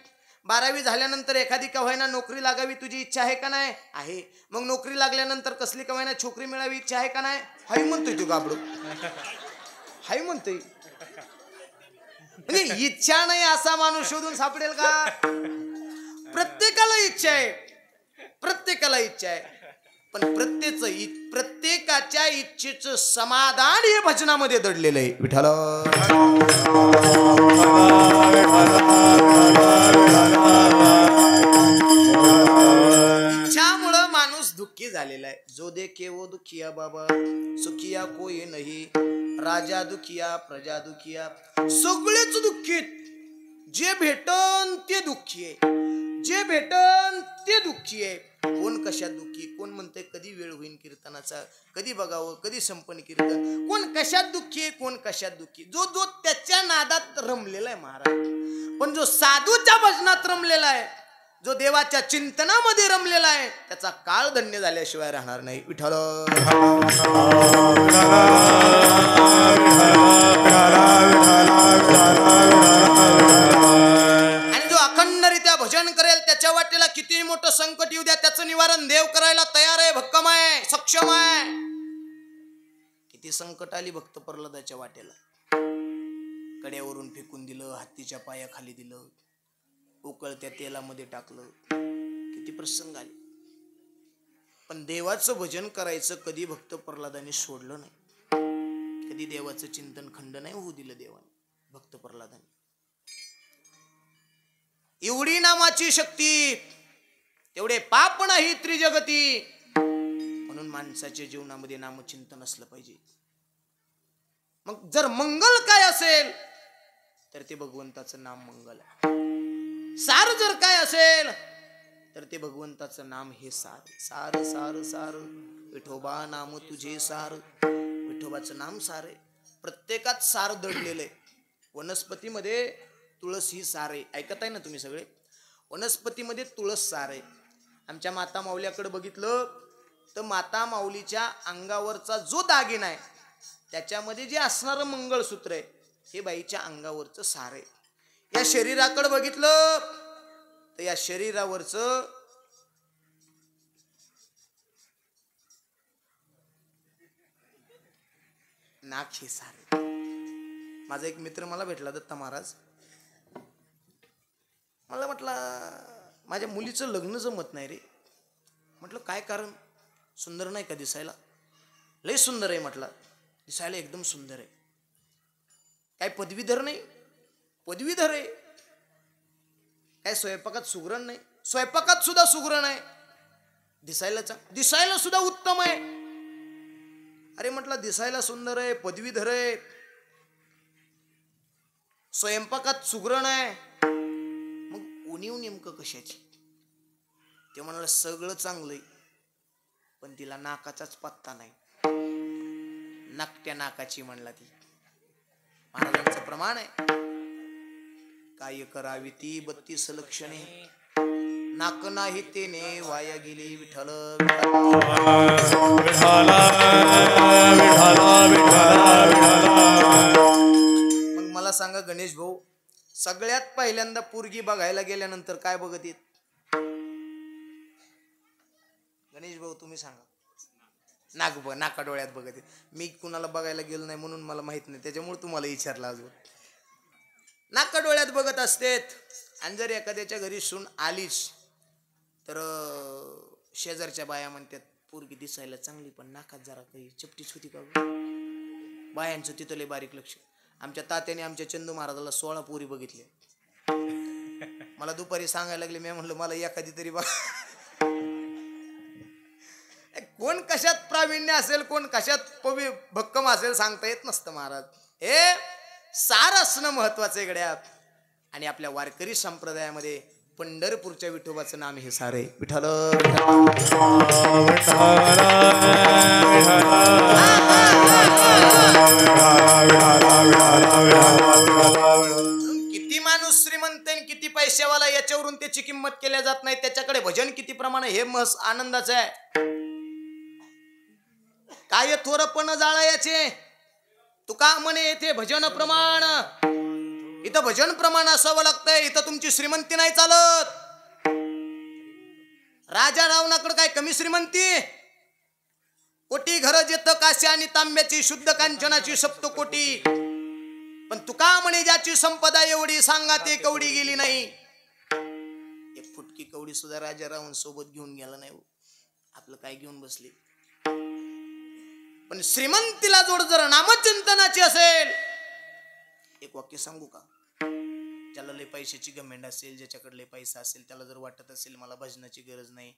12वी झाल्यानंतर एखादी का होईना नोकरी लागावी तुझी इच्छा आहे का नाही? आहे. मग नोकरी लागल्यानंतर कसली का होईना छोकरी मिळावी इच्छा आहे का नाही? हाय म्हणतोय तू गाबडू, हाय म्हणतोय. म्हणजे इच्छा नाही असा माणूस शोधून सापडेल का? प्रत्येकाला इच्छा आहे, प्रत्येकाला इच्छा आहे. पण प्रत्येकाच्या इच्छेचं समाधान हे भजनामध्ये दडलेलं आहे. विठ्ठल इच्छामुळं माणूस दुःखी झालेला आहे. जो देखे वो दुखिया बाबा, सुखिया कोई नाही. राजा दुखिया, प्रजा दुखिया, सगळेच दुःखीत. जे भेटन ते दुःखी आहे, जे भेटन ते दुःखी आहे. कोण कशात दुःखी, कोण म्हणते कधी वेळ होईल कीर्तनाचा, कधी बघावं, कधी संपन्न कीर्तन. कोण कशात दुःखी आहे, कोण कशात दुःखी. जो जो त्याच्या नादात रमलेला आहे महाराज. पण जो साधूच्या भजनात रमलेला आहे, जो देवाच्या चिंतनामध्ये रमलेला आहे, त्याचा काळ धन्य झाल्याशिवाय राहणार नाही. विठ्ठल आणि जो अखंडरित्या भजन करेल त्याच्या वाटेला किती मोठं संकट येऊ द्या, त्याचं निवारण देव करायला तयार आहे, भक्कम आहे, सक्षम आहे. किती संकट आली भक्त प्रल्हादाच्या वाटेला. कड्यावरून फेकून दिलं, हत्तीच्या पायाखाली दिलं, उकळत्या तेलामध्ये टाकलं, किती प्रसंग आले. पण देवाचं भजन करायचं कधी भक्त प्रल्हादाने सोडलं नाही. कधी देवाचं चिंतन खंड नाही होऊ दिलं देवाने, भक्त प्रल्हादाने. एवढी नामाची शक्ती, तेवढे पाप नाही त्रिजगती. म्हणून माणसाच्या जीवनामध्ये नामचिंतन असलं पाहिजे. मग जर मंगल काय असेल तर ते भगवंताचं नाम मंगल आहे. सार जर काय असेल तर ते भगवंताचं नाम हे सार. सार सार सार विठोबा नाम तुझे सार. विठोबाचं नाम सार आहे. प्रत्येकात सार दडलेलं आहे. वनस्पतीमध्ये तुळस ही सार आहे. ऐकत आहे ना तुम्ही सगळे? वनस्पतीमध्ये तुळस सार आहे. आमच्या माता माऊलीकडे बघितलं तर माता माऊलीच्या अंगावरचा जो दागिना आहे त्याच्यामध्ये जे असणारं मंगळसूत्र आहे हे बाईच्या अंगावरचं सार आहे. या शरीराकडे बघितलं तर या शरीरावरचं नाक हे सार आहे. माझा एक मित्र मला भेटला, दत्ता महाराज. मला म्हटला माझ्या मुलीचं लग्न जमत नाही रे. म्हटलं काय कारण? सुंदर नाही का दिसायला? लय सुंदर आहे म्हटलं, दिसायला एकदम सुंदर आहे. काय पदवीधर नाही? पदवीधर आहे. काय स्वयंपाकात सुगरण नाही? स्वयंपाकात सुद्धा सुगरण आहे. दिसायला सुद्धा उत्तम आहे. अरे म्हटलं दिसायला सुंदर आहे, पदवीधर आहे, स्वयंपाकात सुगरण आहे, मग उणीव नेमकं कशाची? ते म्हणाला सगळं चांगलंय पण तिला नाकाचाच पत्ता नाही. नाकट्या नाकाची म्हणला ती. महाराजांचं प्रमाण आहे. काय करावी ती 32 लक्षणे, नाक नाही तेने वाया गेली. विठ्ठल मग मला सांगा गणेश भाऊ, सगळ्यात पहिल्यांदा पोरगी बघायला गेल्यानंतर काय बघत येत? गणेश भाऊ तुम्ही सांगा. नाका डोळ्यात बघत येत. मी कुणाला बघायला गेलो नाही म्हणून मला माहित नाही, त्याच्यामुळे तुम्हाला विचारलं. अजून नाका डोळ्यात बघत असतेत. आणि जर एखाद्याच्या घरी सून आलीच तर शेजारच्या बाया म्हणतात पोरगी दिसायला चांगली पण नाकात जरा काही चपटीच होती का? बायांचं तिथं लय बारीक लक्ष. आमच्या तात्याने आमच्या चंदू महाराजाला 16 पोरी बघितले. मला दुपारी सांगायला लागले. मी म्हणलं मला एखादी तरी बघ. कोण कशात प्रावीण्य असेल, कोण कशात भक्कम असेल सांगता येत नसतं महाराज. हे सार असणं महत्वाचं आहे गड्या. आणि आपल्या वारकरी संप्रदायामध्ये पंढरपूरच्या विठोबाचं नाम हे सार आहे. विठ्ठल किती माणूस श्रीमंत आणि किती पैशावाला याच्यावरून त्याची किंमत केल्या जात नाही. त्याच्याकडे भजन किती प्रमाण हे मस आनंदाचं आहे. काय थोरपण जाळायचे तुका म्हणे येथे भजन प्रमाण. इथं भजन प्रमाण असावं लागतंय. इथं तुमची श्रीमंती नाही चालत. राजा रावणाकडे काय कमी श्रीमंती? कोटी घर जेत काश्या आणि तांब्याची शुद्ध कांचनाची सप्तकोटी. पण तुका म्हणे ज्याची संपदा एवढी सांगा ते कवडी गेली नाही. एक फुटकी कवडी सुद्धा राजा रावण सोबत घेऊन गेला नाही. आपलं काय घेऊन बसले. पण श्रीमंतीला जोड जर नामचिंतनाची असेल. एक वाक्य सांगू का? ज्याला लय पैशाची गमेंड असेल, ज्याच्याकडे लय पैसा असेल, त्याला जर वाटत असेल मला भजनाची गरज नाही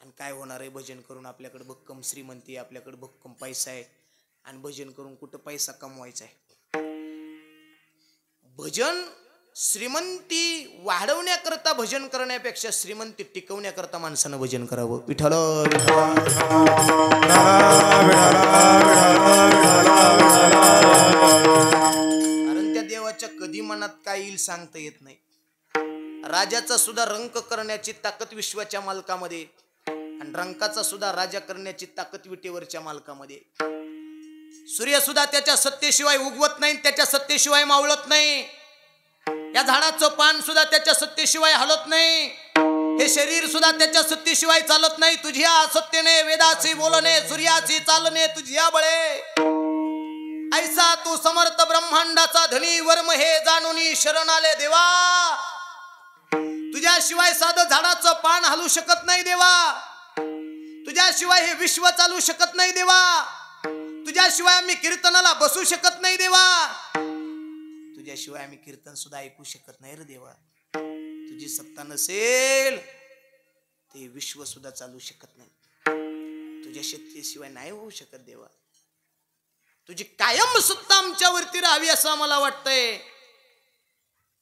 आणि काय होणार आहे भजन करून, आपल्याकडे भक्कम श्रीमंती आहे, आपल्याकडे भक्कम पैसा आहे आणि भजन करून कुठं पैसा कमवायचा आहे. भजन श्रीमंती वाढवण्याकरता भजन करण्यापेक्षा श्रीमंती टिकवण्याकरता माणसानं भजन करावं. विठ्ठल कारण त्या देवाच्या कधी मनात काय येईल सांगता येत नाही. राजाचा सुद्धा रंक करण्याची ताकद विश्वाच्या मालकामध्ये आणि रंकाचा सुद्धा राजा करण्याची ताकद विटेवरच्या मालकामध्ये. सूर्य सुद्धा त्याच्या सत्तेशिवाय उगवत नाही, त्याच्या सत्तेशिवाय मावळत नाही. या झाडाचं पान सुद्धा त्याच्या सत्तेशिवाय हलत नाही. हे शरीर सुद्धा त्याच्या सत्तेशिवाय चालत नाही. तुझ्या सत्तेने वेदाची बोलणे, सूर्याची चालणे तुझ्या बळे. ऐसा तू समर्थ ब्रह्मांडाचा धनी वर्म हे जाणून शरण आले देवा. तुझ्याशिवाय साधं झाडाचं पान हलू शकत नाही देवा. तुझ्याशिवाय हे विश्व चालू शकत नाही देवा. तुझ्याशिवाय आम्ही कीर्तनाला बसू शकत नाही देवा. तुझ्याशिवाय आम्ही कीर्तन सुद्धा ऐकू शकत नाही रे देवा. तुझी सत्ता नसेल ते विश्व सुद्धा चालू शकत नाही. तुझ्या शक्तीशिवाय नाही होऊ शकत देवा. तुझी कायम सत्ता आमच्यावरती राहावी असं आम्हाला वाटतंय.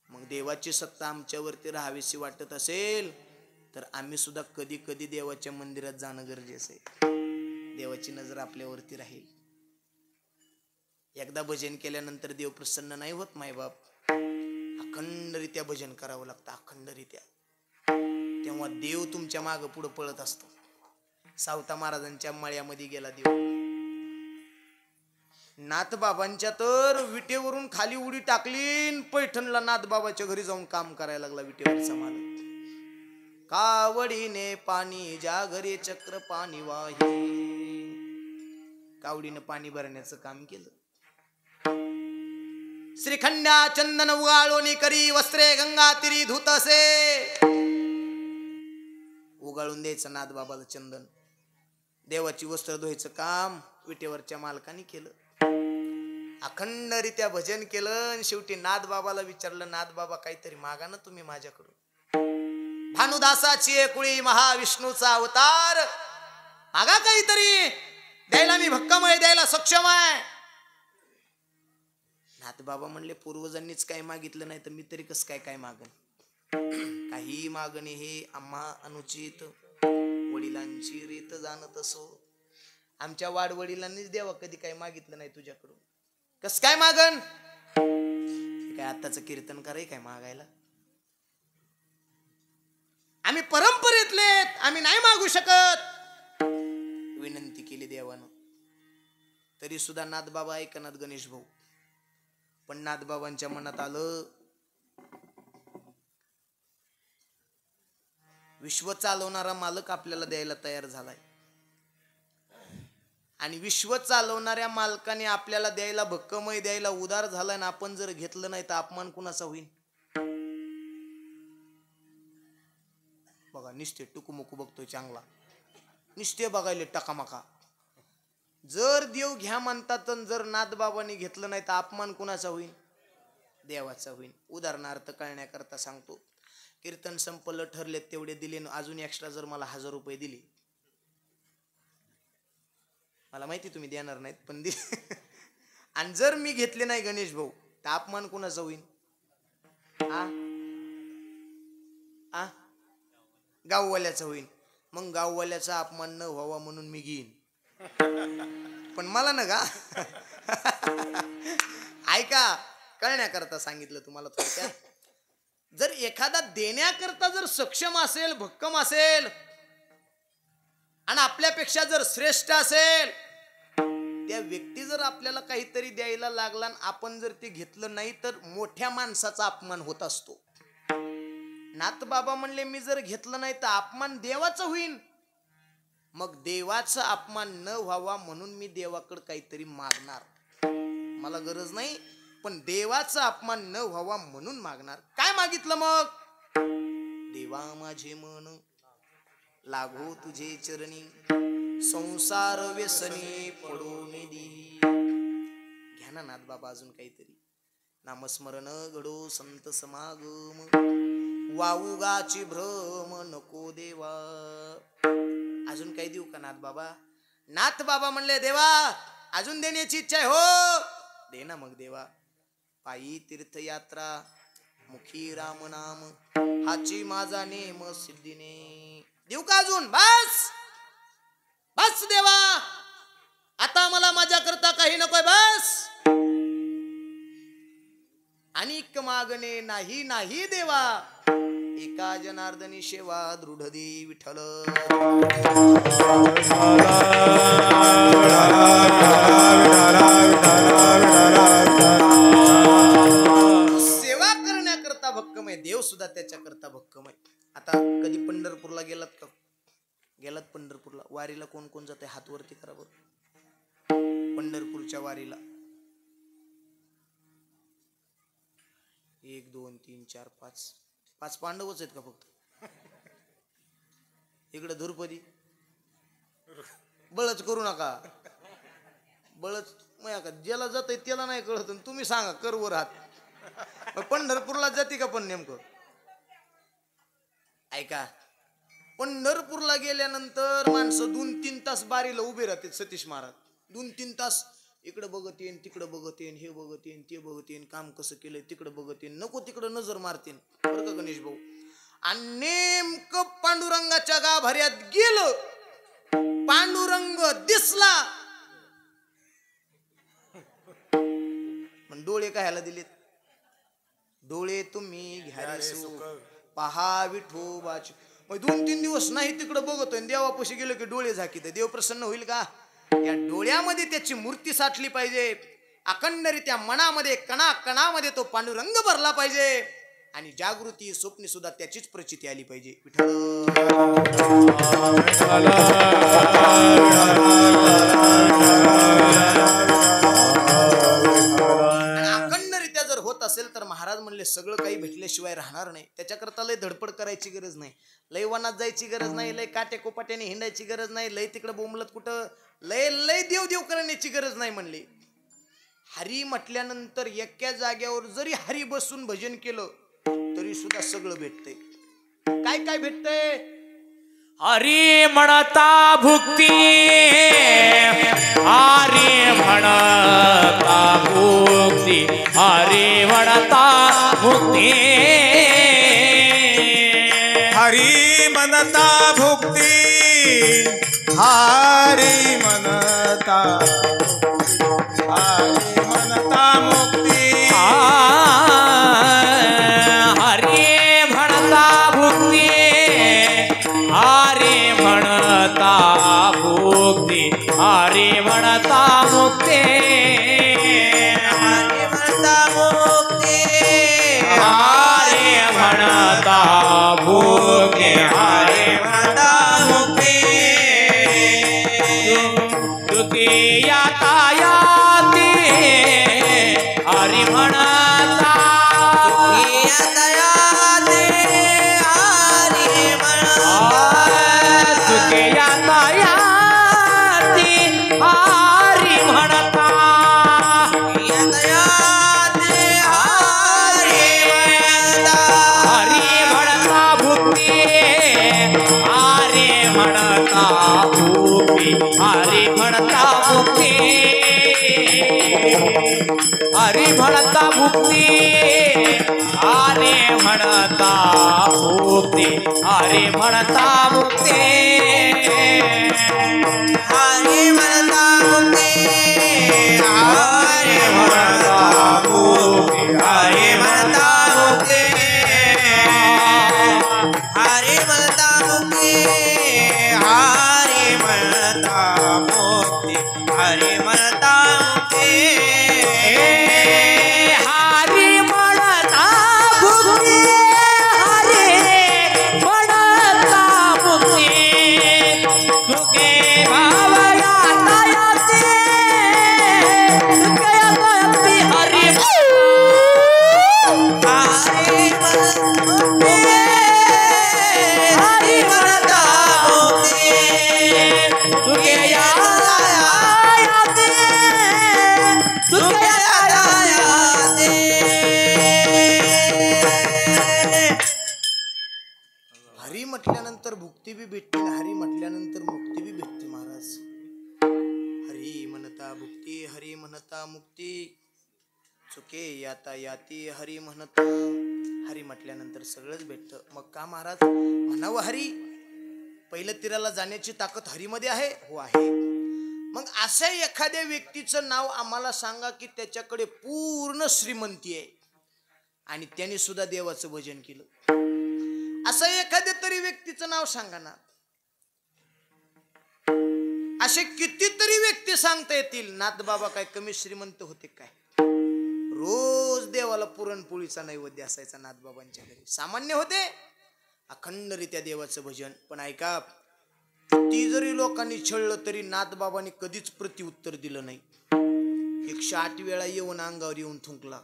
मग देवाची सत्ता आमच्यावरती राहावीशी वाटत असेल तर आम्ही सुद्धा कधी कधी देवाच्या मंदिरात जाणं गरजेचं आहे. देवाची नजर आपल्यावरती राहील. एकदा भजन केल्यानंतर देव प्रसन्न नाही होत मायबाप. अखंडरित्या भजन करावं लागतं, अखंडरित्या. तेव्हा देव तुमच्या मागं पुढं पळत असतो. सावता महाराजांच्या मळ्यामध्ये गेला देव. नाथबाबांच्या तर विटेवरून खाली उडी टाकली. पैठणला नाथबाबाच्या घरी जाऊन काम करायला लागला विटेवरचा मालक. कावडीने पाणी ज्या घरी चक्र पाणी वाही. कावडीने पाणी भरण्याचं काम केलं. श्रीखंड्या चंदन उगाळोनी करी वस्त्रे गंगा तिरी धुत असे. उगाळून द्यायचं नाथबाबाला चंदन. देवाची वस्त्र धुवायचं काम विटेवरच्या मालकाने केलं. अखंडरित्या भजन केलं आणि शेवटी नाथबाबाला विचारलं, नाथबाबा काहीतरी मागा ना तुम्ही माझ्याकडून. भानुदासाची एकुळी महाविष्णूचा अवतार मागा काहीतरी. द्यायला मी भक्कम आहे, द्यायला सक्षम आहे. नाथबाबा म्हणले पूर्वजांनीच काय मागितलं नाही तर मी तरी कसं काय काय मागन. काही मागणे हे आम्हा अनुचित. वडिलांची रीत जाणत असो. आमच्या वाडवडिलांनीच देवा कधी काय मागितलं नाही तुझ्याकडून. कस काय मागन. काय आताच कीर्तन कराय काय मागायला. आम्ही परंपरेतले, आम्ही नाही मागू शकत. विनंती केली देवानं. तरी सुद्धा नाथबाबा ऐकनात गणेश भाऊ. पण नाथबाबांच्या मनात आलं विश्व चालवणारा मालक आपल्याला द्यायला तयार झालाय. आणि विश्व चालवणाऱ्या मालकाने आपल्याला द्यायला भक्कमय, द्यायला उदार झालाय. ना आपण जर घेतलं नाही तर अपमान कुणाचा होईल. बघा निश्चय टुकुमुकू बघतोय चांगला. निश्चय बघायले टकामका. जर देव घ्या म्हणतात जर नाथबाबांनी घेतलं नाही तर अपमान कुणाचा होईल. देवाचा होईल. उदाहरणार्थ कळण्याकरता सांगतो. कीर्तन संपलं, ठरले तेवढे दिले, अजून एक्स्ट्रा जर मला 1000 रुपये दिले. मला माहिती तुम्ही देणार नाहीत पण दिले. आणि जर मी घेतले नाही गणेश भाऊ तर अपमान कुणाचा होईल? आ आ गाववाल्याचा होईल. मग गाववाल्याचा अपमान न व्हावा म्हणून मी घेईन, पण मला ना का ऐका, कळण्याकरता सांगितलं तुम्हाला थोडक्यात. जर एखादा देण्याकरता जर सक्षम असेल, भक्कम असेल आणि आपल्यापेक्षा जर श्रेष्ठ असेल, त्या व्यक्ती जर आपल्याला काहीतरी द्यायला लागला आणि आपण जर ते घेतलं नाही तर मोठ्या माणसाचा अपमान होत असतो. नाथ बाबा म्हणले मी जर घेतलं नाही तर अपमान देवाचा होईल. मग देवाचा अपमान न व्हावा म्हणून मी देवाकडे काहीतरी मागणार. मला गरज नाही, पण देवाचा अपमान न व्हावा म्हणून मागणार. काय मागितलं मग? देवा माझे मन लागो तुझे चरणी, संसार व्यसनी पडून दी. घ्या ना नाथ बाबा अजून काहीतरी. नामस्मरण घडो संत समागम, वाऊगाची भ्रम नको देवा. अजून काही देऊ का नाथ बाबा? नाथ बाबा म्हणले देवा अजून देण्याची इच्छा आहे. हो दे ना मग देवा. पायी तीर्थयात्रा मुखी राम नाम, हाची माझा नेम सिद्धीने. देऊ का अजून? बस बस देवा, आता मला माझ्या करता काही नकोय. बस अनिक मागणे नाही नाही देवा, एका जनार्दनी सेवा दृढ दे विठ्ठल. सेवा करण्याकरता भक्कम आहे, देव सुद्धा त्याच्या करता भक्कम आहे. आता कधी पंढरपूरला गेलात का? गेलात पंढरपूरला? वारीला कोण कोण जाते? हात वरती करा बरं. पंढरपूरच्या वारीला 1 2 3 4 5 पांडवच आहेत का फक्त? इकडे धुरपदी बळच करू नका. बळच मग ज्याला जात त्याला नाही कळत. तुम्ही सांगा करवर हात. पंढरपूरला जाते का पण नेमकं? ऐका, पंढरपूरला गेल्यानंतर माणसं 2-3 तास बारीला उभे राहतात. सतीश महाराज 2-3 तास इकडे बघत येईन, तिकडे बघत येईन, हे बघत येईन, ते बघत येईन, काम कसं केलंय तिकडे बघत येईन, नको तिकडे नजर मारतीन. बरं का गणेश भाऊ? आणि नेमकं पांडुरंगाच्या गाभाऱ्यात गेलं, पांडुरंग दिसला, पण डोळे कायला दिलेत? डोळे तुम्ही घ्या पहा विठोबाचे. मग 2-3 दिवस नाही तिकडे बघतोय, देवापाशी गेलो की डोळे झाकीत. देव प्रसन्न होईल का? या डोळ्यामध्ये त्याची मूर्ती साठली पाहिजे. अखंडरित्या मनामध्ये कणा कणामध्ये तो पांडुरंग भरला पाहिजे. आणि जागृती स्वप्नी सुद्धा त्याचीच प्रचिती आली पाहिजे. अखंडरित्या जर होत असेल तर महाराज म्हणले सगळं काही भेटल्याशिवाय राहणार नाही. त्याच्याकरता लय धडपड करायची गरज नाही, लय वनात जायची गरज नाही, लय काटे कोपाट्याने हिंडायची गरज नाही, लय तिकडे बोंबलत कुठं लय लय देव देव करण्याची गरज नाही. म्हणले हरी म्हटल्यानंतर एका जाग्यावर जरी हरी बसून भजन केलं तरी सुद्धा सगळं भेटतंय. काय काय भेटतंय? हरी म्हणता भुक्ती, हरी म्हणता भुक्ती, हरी म्हणता भुक्ती, हरी मनता भुक्ती, हरी मनता, हरी मनता मुक्ती. हरी म्हणता भुक्ती, हरी म्हणता भुक्ती, हरी म्हणता मुक्ती, हरी म्हणता मुक्ती, हरी म्हणता भुक्ती, हरी म्हणता मुक्ती. दुखिया तायाती हरी म्हणता, दुखिया तायाती हरी म्हणता, दुखिया तायाती हरी म्हणता, दुखिया तायाती हरी म्हणता, हरी म्हणता भुक्ती, हरी म्हणता भुक्ती, हरी म्हणता मुक्ती, हरी म्हणता भुक्ती हरी म्हणता भुक्ती हरी म्हणता मुक्ती हरी म्हणता मुक्ती हरी म्हणता मुक्ती हरी म्हणता मुक्ती हरी म्हणता मुक्ती हरी म्हणता मुक्ती हरी म्हणता मुक्ती हरी म्हणता मुक्ती हरी म्हणता मुक्ती तुके भाव यातायाती तुके यातायाती हरी हरी म्हणता मुक्ती तुके यातायाती तुके यातायाती हरी म्हटल्यानंतर भुक्ती बी भेटते आणि हरी म्हटल्यानंतर मुक्ती बी भेटते महाराज. हरी म्हणता भुक्ती हरी म्हणता मुक्ती चुके याता याती हरी म्हणता. हरी म्हटल्यानंतर सगळंच भेटतं. मग का महाराज म्हणावं हरी? पहिलं तिराला जाण्याची ताकद हरीमध्ये आहे. हो आहे. मग अशा एखाद्या व्यक्तीचं नाव आम्हाला सांगा की त्याच्याकडे पूर्ण श्रीमंती आहे आणि त्याने सुद्धा देवाचं भजन केलं. असं एखाद्या तरी व्यक्तीचं नाव सांगा ना. असे कितीतरी व्यक्ती सांगता येतील. नाथबाबा काय कमी श्रीमंत होते काय? रोज देवाला पुरणपोळीचा नैवेद्य असायचा नाथबाबांच्या घरी. सामान्य होते. अखंडरित्या देवाचं भजन. पण ऐका, ती जरी लोकांनी छळलं तरी नाथबाबांनी कधीच प्रत्युत्तर दिलं नाही. 108 वेळा येऊन अंगावर येऊन थुंकला.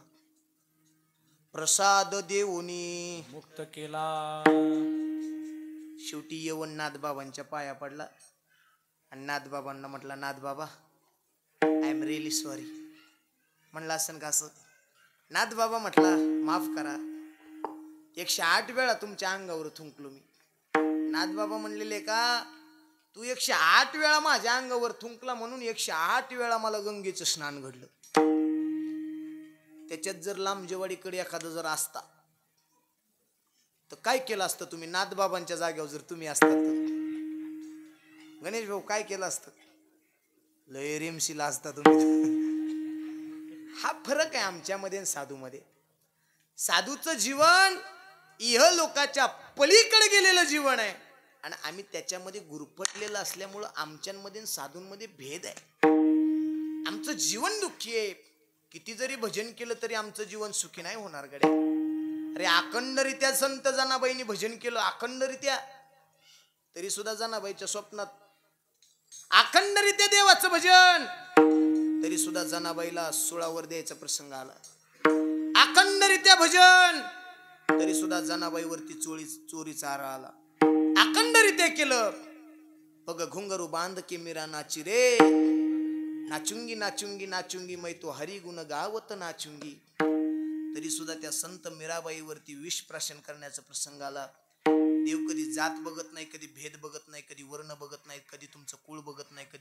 प्रसाद देऊनी मुक्त केला. शेवटी येऊन नाथबाबांच्या पाया पडला आणि नाथबाबांना म्हटला, Nathbaba I am really sorry. म्हणलं असं का असं? नाथबाबा म्हटला, माफ करा, 108 वेळा तुमच्या अंगावर थुंकलो मी. नाथबाबा म्हणलेले का, तू 108 वेळा माझ्या अंगावर थुंकला म्हणून 108 वेळा मला गंगेचं स्नान घडलं. त्याच्यात जर लांबजेवाडीकडे एखादं जर असता तर काय केलं असतं तुम्ही? नाथबाबांच्या जागेवर जर तुम्ही असतात तर गणेश भाऊ काय केलं असतं? लय रेमशीला असता तुम्ही. हा फरक आहे आमच्यामध्ये आणि साधूमध्ये. साधूचं जीवन इह लोकाच्या पलीकडे गेलेलं जीवन आहे आणि आम्ही त्याच्यामध्ये गुरफटलेलं असल्यामुळं आमच्यामध्ये साधूंमध्ये भेद आहे. आमचं जीवन दुःखी आहे. किती जरी भजन केलं तरी आमचं जीवन सुखी नाही होणार गड्या. अरे अखंडरित्या संत जनाबाईंनी भजन केलं अखंडरित्या, तरी सुद्धा जनाबाईच्या स्वप्नात अखंडरित्या देवाचं भजन, तरी सुद्धा जनाबाईला सुळावर द्यायचा प्रसंग आला. अखंडरित्या भजन, तरी सुद्धा जनाबाईवरती चोरीचा आरा आला. अखंडरित्या केलं. बघ घुंगरू बांध के मेरा नाची रे, नाचुंगी नाचुंगी नाचुंगी मै तो हरी गुण गावत नाचुंगी. तरी सुद्धा त्या संत मीराबाईवरती विष प्राशन करण्याचा प्रसंग आला. देव कधी जात बघत नाही, कधी भेद बघत नाही, कधी वर्ण बघत नाही, कधी तुमचं कुळ बघत नाही, कधी